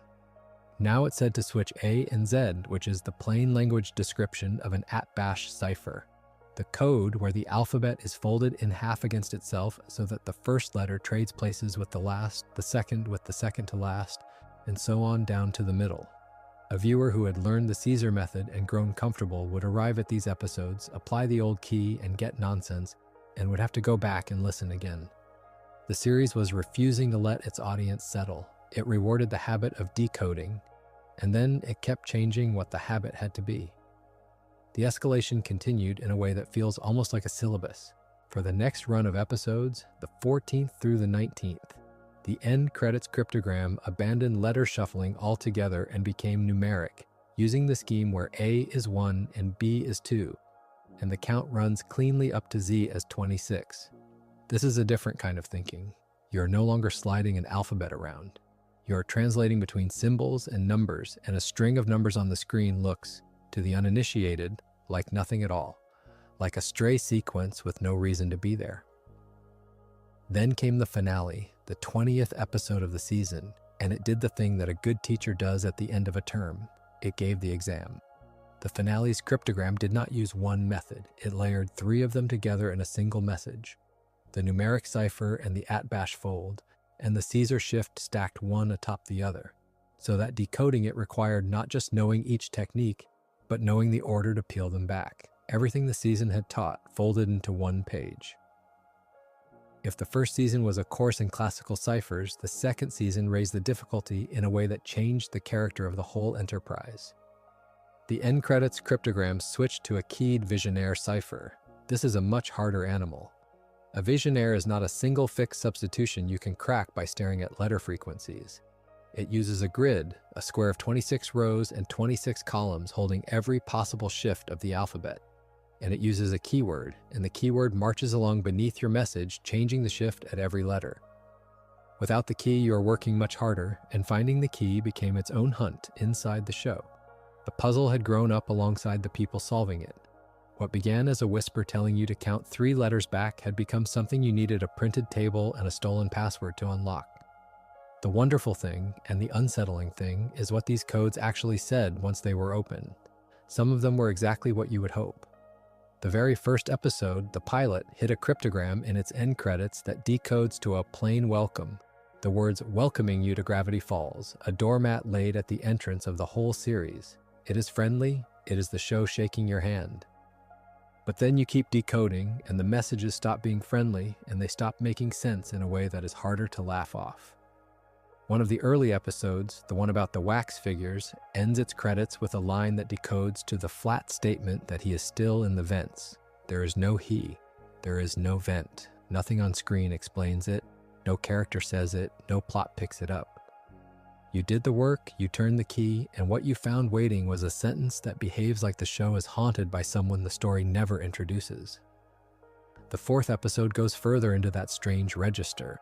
Now it said to switch A and Z, which is the plain language description of an @bash cipher. The code where the alphabet is folded in half against itself so that the first letter trades places with the last, the second with the second to last, and so on down to the middle. A viewer who had learned the Caesar method and grown comfortable would arrive at these episodes, apply the old key and get nonsense, and would have to go back and listen again. The series was refusing to let its audience settle. It rewarded the habit of decoding, and then it kept changing what the habit had to be. The escalation continued in a way that feels almost like a syllabus. For the next run of episodes, the 14th through the 19th, the end credits cryptogram abandoned letter shuffling altogether and became numeric, using the scheme where A is 1 and B is 2, and the count runs cleanly up to Z as 26. This is a different kind of thinking. You are no longer sliding an alphabet around. You are translating between symbols and numbers, and a string of numbers on the screen looks, to the uninitiated, like nothing at all, like a stray sequence with no reason to be there. Then came the finale, the 20th episode of the season, and it did the thing that a good teacher does at the end of a term. It gave the exam. The finale's cryptogram did not use one method. It layered 3 of them together in a single message. The numeric cipher and the @bash fold, and the Caesar shift stacked one atop the other, so that decoding it required not just knowing each technique, but knowing the order to peel them back. Everything the season had taught folded into one page. If the first season was a course in classical ciphers, the second season raised the difficulty in a way that changed the character of the whole enterprise. The end credits cryptogram switched to a keyed visionaire cipher. This is a much harder animal. A visionaire is not a single fixed substitution you can crack by staring at letter frequencies. It uses a grid, a square of 26 rows and 26 columns holding every possible shift of the alphabet. And it uses a keyword, and the keyword marches along beneath your message, changing the shift at every letter. Without the key, you are working much harder, and finding the key became its own hunt inside the show. The puzzle had grown up alongside the people solving it. What began as a whisper telling you to count 3 letters back had become something you needed a printed table and a stolen password to unlock. The wonderful thing, and the unsettling thing, is what these codes actually said once they were open. Some of them were exactly what you would hope. The very first episode, the pilot, hid a cryptogram in its end credits that decodes to a plain welcome, the words welcoming you to Gravity Falls, a doormat laid at the entrance of the whole series. It is friendly, it is the show shaking your hand. But then you keep decoding, and the messages stop being friendly, and they stop making sense in a way that is harder to laugh off. One of the early episodes, the one about the wax figures, ends its credits with a line that decodes to the flat statement that he is still in the vents. There is no he. There is no vent. Nothing on screen explains it. No character says it. No plot picks it up. You did the work, you turned the key, and what you found waiting was a sentence that behaves like the show is haunted by someone the story never introduces. The 4th episode goes further into that strange register.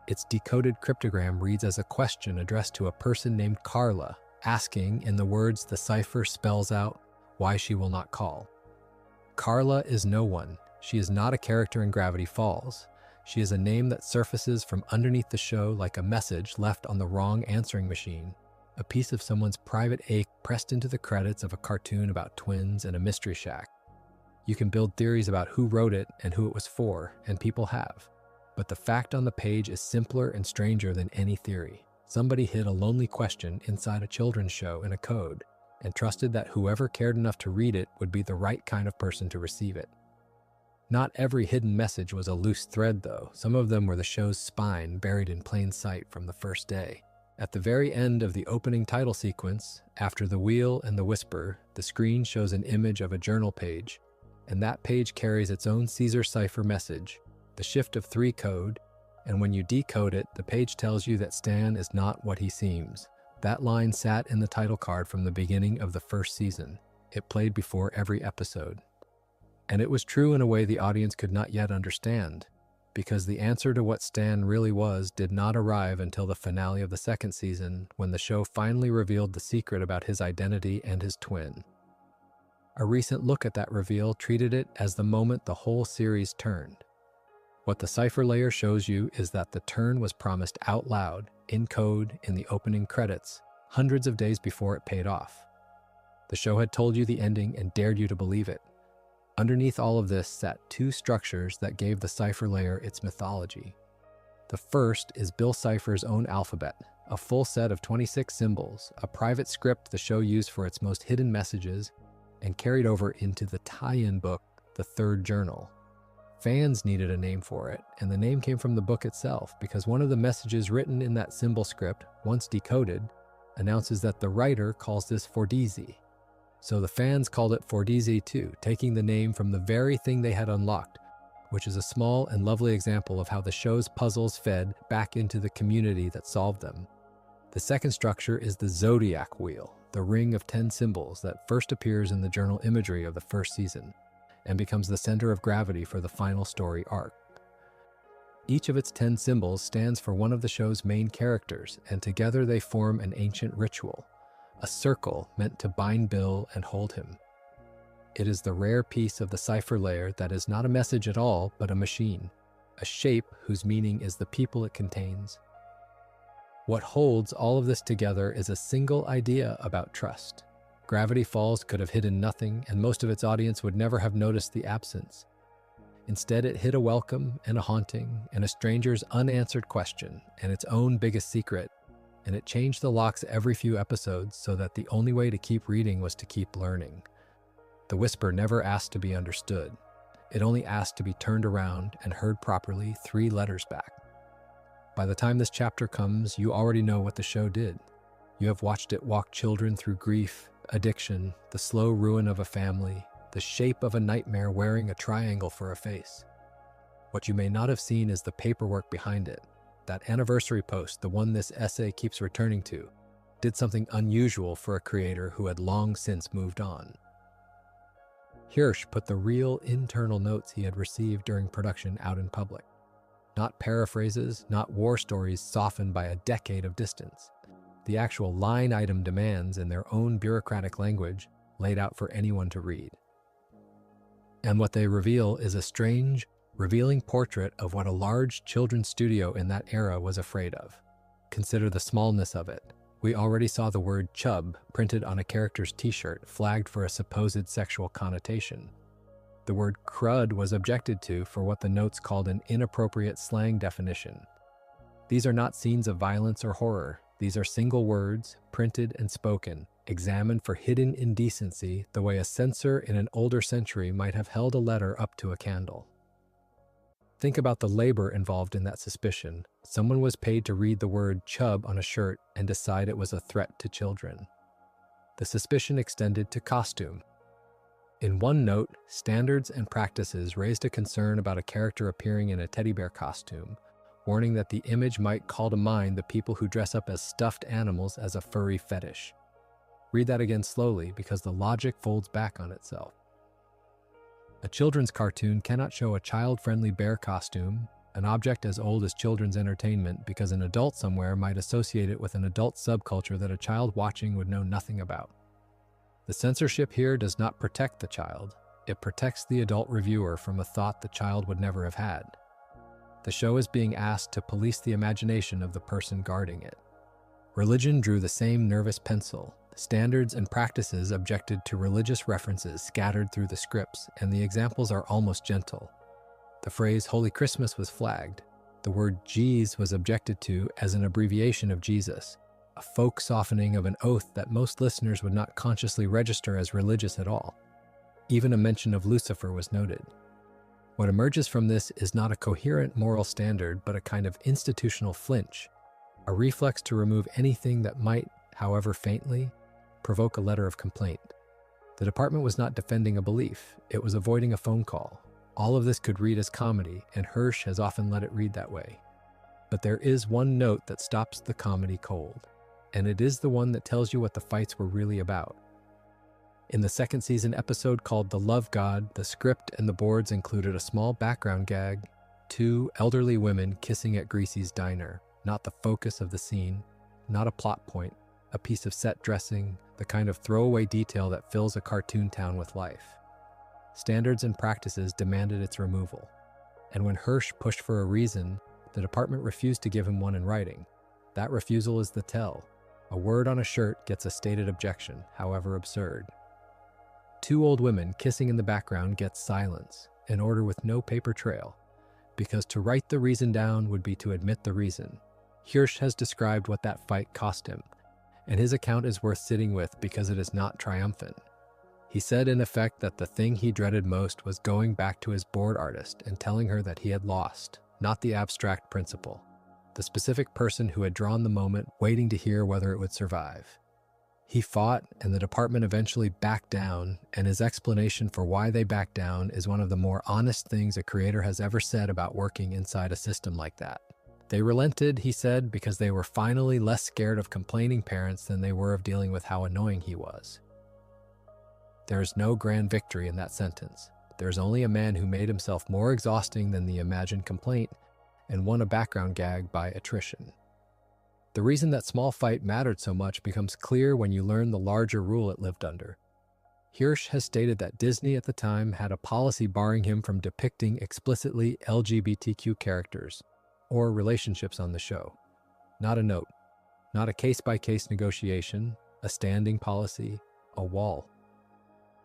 Its decoded cryptogram reads as a question addressed to a person named Carla, asking, in the words the cipher spells out, why she will not call. Carla is no one. She is not a character in Gravity Falls. She is a name that surfaces from underneath the show like a message left on the wrong answering machine, a piece of someone's private ache pressed into the credits of a cartoon about twins and a mystery shack. You can build theories about who wrote it and who it was for, and people have. But the fact on the page is simpler and stranger than any theory. Somebody hid a lonely question inside a children's show in a code and trusted that whoever cared enough to read it would be the right kind of person to receive it. Not every hidden message was a loose thread, though. Some of them were the show's spine, buried in plain sight from the first day. At the very end of the opening title sequence, after the wheel and the whisper, the screen shows an image of a journal page, and that page carries its own Caesar cipher message, the shift of 3 code, and when you decode it, the page tells you that Stan is not what he seems. That line sat in the title card from the beginning of the first season. It played before every episode. And it was true in a way the audience could not yet understand, because the answer to what Stan really was did not arrive until the finale of the second season, when the show finally revealed the secret about his identity and his twin. A recent look at that reveal treated it as the moment the whole series turned. What the cipher layer shows you is that the turn was promised out loud, in code, in the opening credits, hundreds of days before it paid off. The show had told you the ending and dared you to believe it. Underneath all of this sat 2 structures that gave the cipher layer its mythology. The first is Bill Cipher's own alphabet, a full set of 26 symbols, a private script the show used for its most hidden messages, and carried over into the tie-in book, The Third Journal. Fans needed a name for it, and the name came from the book itself, because one of the messages written in that symbol script, once decoded, announces that the writer calls this Fordizi. So the fans called it Fordizi too, taking the name from the very thing they had unlocked, which is a small and lovely example of how the show's puzzles fed back into the community that solved them. The second structure is the Zodiac Wheel, the ring of 10 symbols that first appears in the journal imagery of the first season, and becomes the center of gravity for the final story arc. Each of its 10 symbols stands for one of the show's main characters, and together they form an ancient ritual, a circle meant to bind Bill and hold him. It is the rare piece of the cipher layer that is not a message at all, but a machine, a shape whose meaning is the people it contains. What holds all of this together is a single idea about trust. Gravity Falls could have hidden nothing, and most of its audience would never have noticed the absence. Instead, it hid a welcome and a haunting and a stranger's unanswered question and its own biggest secret, and it changed the locks every few episodes so that the only way to keep reading was to keep learning. The whisper never asked to be understood. It only asked to be turned around and heard properly 3 letters back. By the time this chapter comes, you already know what the show did. You have watched it walk children through grief, addiction, the slow ruin of a family, the shape of a nightmare wearing a triangle for a face. What you may not have seen is the paperwork behind it. That anniversary post, the one this essay keeps returning to, did something unusual for a creator who had long since moved on. Hirsch put the real internal notes he had received during production out in public. Not paraphrases, not war stories softened by a decade of distance. The actual line item demands in their own bureaucratic language laid out for anyone to read. And what they reveal is a strange, revealing portrait of what a large children's studio in that era was afraid of. Consider the smallness of it. We already saw the word chub printed on a character's t-shirt flagged for a supposed sexual connotation. The word crud was objected to for what the notes called an inappropriate slang definition. These are not scenes of violence or horror. These are single words, printed and spoken, examined for hidden indecency the way a censor in an older century might have held a letter up to a candle. Think about the labor involved in that suspicion. Someone was paid to read the word chub on a shirt and decide it was a threat to children. The suspicion extended to costume. In one note, standards and practices raised a concern about a character appearing in a teddy bear costume, warning that the image might call to mind the people who dress up as stuffed animals as a furry fetish. Read that again slowly, because the logic folds back on itself. A children's cartoon cannot show a child-friendly bear costume, an object as old as children's entertainment because an adult somewhere might associate it with an adult subculture that a child watching would know nothing about. The censorship here does not protect the child. It protects the adult reviewer from a thought the child would never have had. The show is being asked to police the imagination of the person guarding it. Religion drew the same nervous pencil. Standards and practices objected to religious references scattered through the scripts, and the examples are almost gentle. The phrase Holy Christmas was flagged. The word Jeez was objected to as an abbreviation of Jesus, a folk softening of an oath that most listeners would not consciously register as religious at all. Even a mention of Lucifer was noted. What emerges from this is not a coherent moral standard, but a kind of institutional flinch, a reflex to remove anything that might, however faintly, provoke a letter of complaint. The department was not defending a belief, it was avoiding a phone call. All of this could read as comedy, and Hirsch has often let it read that way. But there is one note that stops the comedy cold, and it is the one that tells you what the fights were really about. In the second season episode called The Love God, the script and the boards included a small background gag, 2 elderly women kissing at Greasy's diner, not the focus of the scene, not a plot point, a piece of set dressing, the kind of throwaway detail that fills a cartoon town with life. Standards and practices demanded its removal, and when Hirsch pushed for a reason, the department refused to give him one in writing. That refusal is the tell. A word on a shirt gets a stated objection, however absurd. 2 old women kissing in the background gets silence, an order with no paper trail, because to write the reason down would be to admit the reason. Hirsch has described what that fight cost him, and his account is worth sitting with because it is not triumphant. He said in effect that the thing he dreaded most was going back to his board artist and telling her that he had lost, not the abstract principle, the specific person who had drawn the moment waiting to hear whether it would survive. He fought, and the department eventually backed down, and his explanation for why they backed down is one of the more honest things a creator has ever said about working inside a system like that. They relented, he said, because they were finally less scared of complaining parents than they were of dealing with how annoying he was. There is no grand victory in that sentence. There is only a man who made himself more exhausting than the imagined complaint and won a background gag by attrition. The reason that small fight mattered so much becomes clear when you learn the larger rule it lived under. Hirsch has stated that Disney at the time had a policy barring him from depicting explicitly LGBTQ characters or relationships on the show. Not a note, not a case-by-case negotiation, a standing policy, a wall.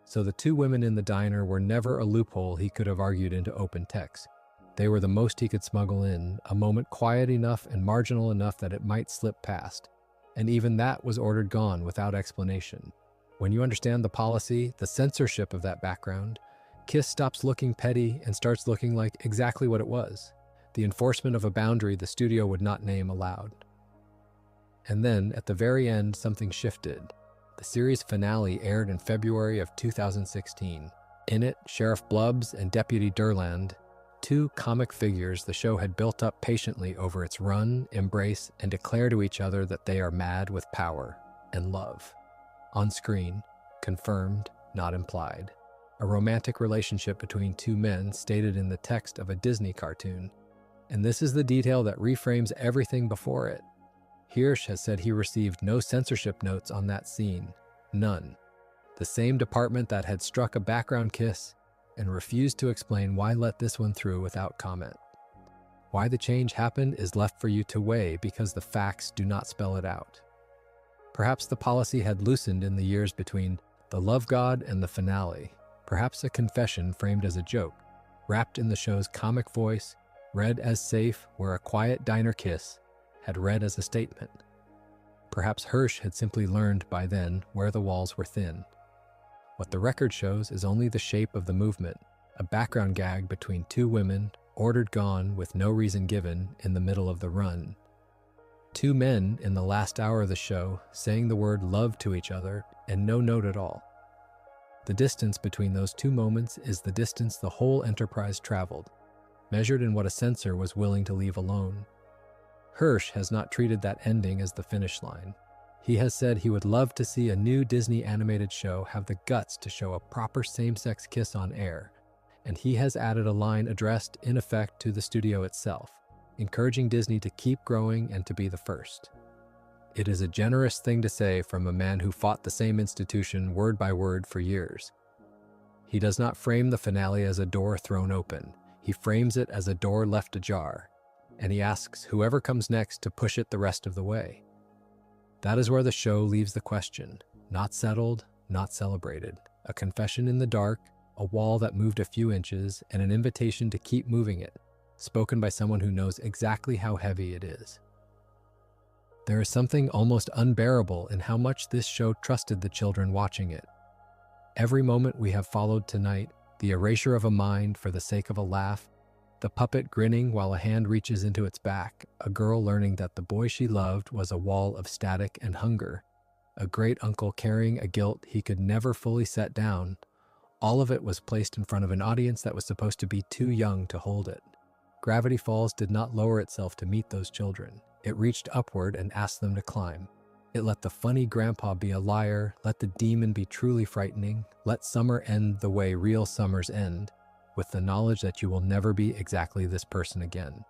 So the 2 women in the diner were never a loophole he could have argued into open text. They were the most he could smuggle in, a moment quiet enough and marginal enough that it might slip past. And even that was ordered gone without explanation. When you understand the policy, the censorship of that background, Kiss stops looking petty and starts looking like exactly what it was, the enforcement of a boundary the studio would not name aloud. And then, at the very end, something shifted. The series finale aired in February of 2016. In it, Sheriff Blubbs and Deputy Durland, 2 comic figures the show had built up patiently over its run, embrace, and declare to each other that they are mad with power and love. On screen, confirmed, not implied. A romantic relationship between 2 men stated in the text of a Disney cartoon. And this is the detail that reframes everything before it. Hirsch has said he received no censorship notes on that scene. None. The same department that had struck a background kiss and refused to explain why let this one through without comment. Why the change happened is left for you to weigh because the facts do not spell it out. Perhaps the policy had loosened in the years between The Love God and the finale. Perhaps a confession framed as a joke, wrapped in the show's comic voice, read as safe where a quiet diner kiss had read as a statement. Perhaps Hirsch had simply learned by then where the walls were thin. What the record shows is only the shape of the movement, a background gag between 2 women, ordered gone with no reason given in the middle of the run. 2 men in the last hour of the show saying the word love to each other and no note at all. The distance between those 2 moments is the distance the whole enterprise traveled, measured in what a censor was willing to leave alone. Hirsch has not treated that ending as the finish line. He has said he would love to see a new Disney animated show have the guts to show a proper same-sex kiss on air, and he has added a line addressed, in effect, to the studio itself, encouraging Disney to keep growing and to be the first. It is a generous thing to say from a man who fought the same institution word by word for years. He does not frame the finale as a door thrown open. He frames it as a door left ajar, and he asks whoever comes next to push it the rest of the way. That is where the show leaves the question, not settled, not celebrated. A confession in the dark, a wall that moved a few inches, and an invitation to keep moving it, spoken by someone who knows exactly how heavy it is. There is something almost unbearable in how much this show trusted the children watching it. Every moment we have followed tonight, the erasure of a mind for the sake of a laugh, the puppet grinning while a hand reaches into its back, a girl learning that the boy she loved was a wall of static and hunger, a great uncle carrying a guilt he could never fully set down, all of it was placed in front of an audience that was supposed to be too young to hold it. Gravity Falls did not lower itself to meet those children. It reached upward and asked them to climb. It let the funny grandpa be a liar, let the demon be truly frightening, let summer end the way real summers end, with the knowledge that you will never be exactly this person again.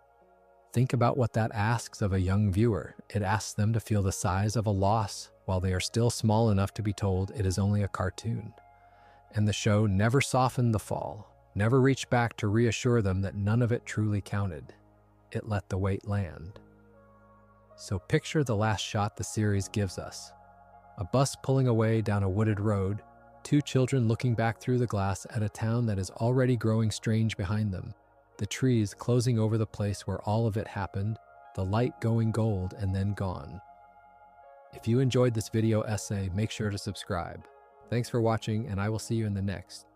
Think about what that asks of a young viewer. It asks them to feel the size of a loss while they are still small enough to be told it is only a cartoon. And the show never softened the fall, never reached back to reassure them that none of it truly counted. It let the weight land. So picture the last shot the series gives us. A bus pulling away down a wooded road, two children looking back through the glass at a town that is already growing strange behind them, the trees closing over the place where all of it happened, the light going gold and then gone. If you enjoyed this video essay, make sure to subscribe. Thanks for watching, and I will see you in the next.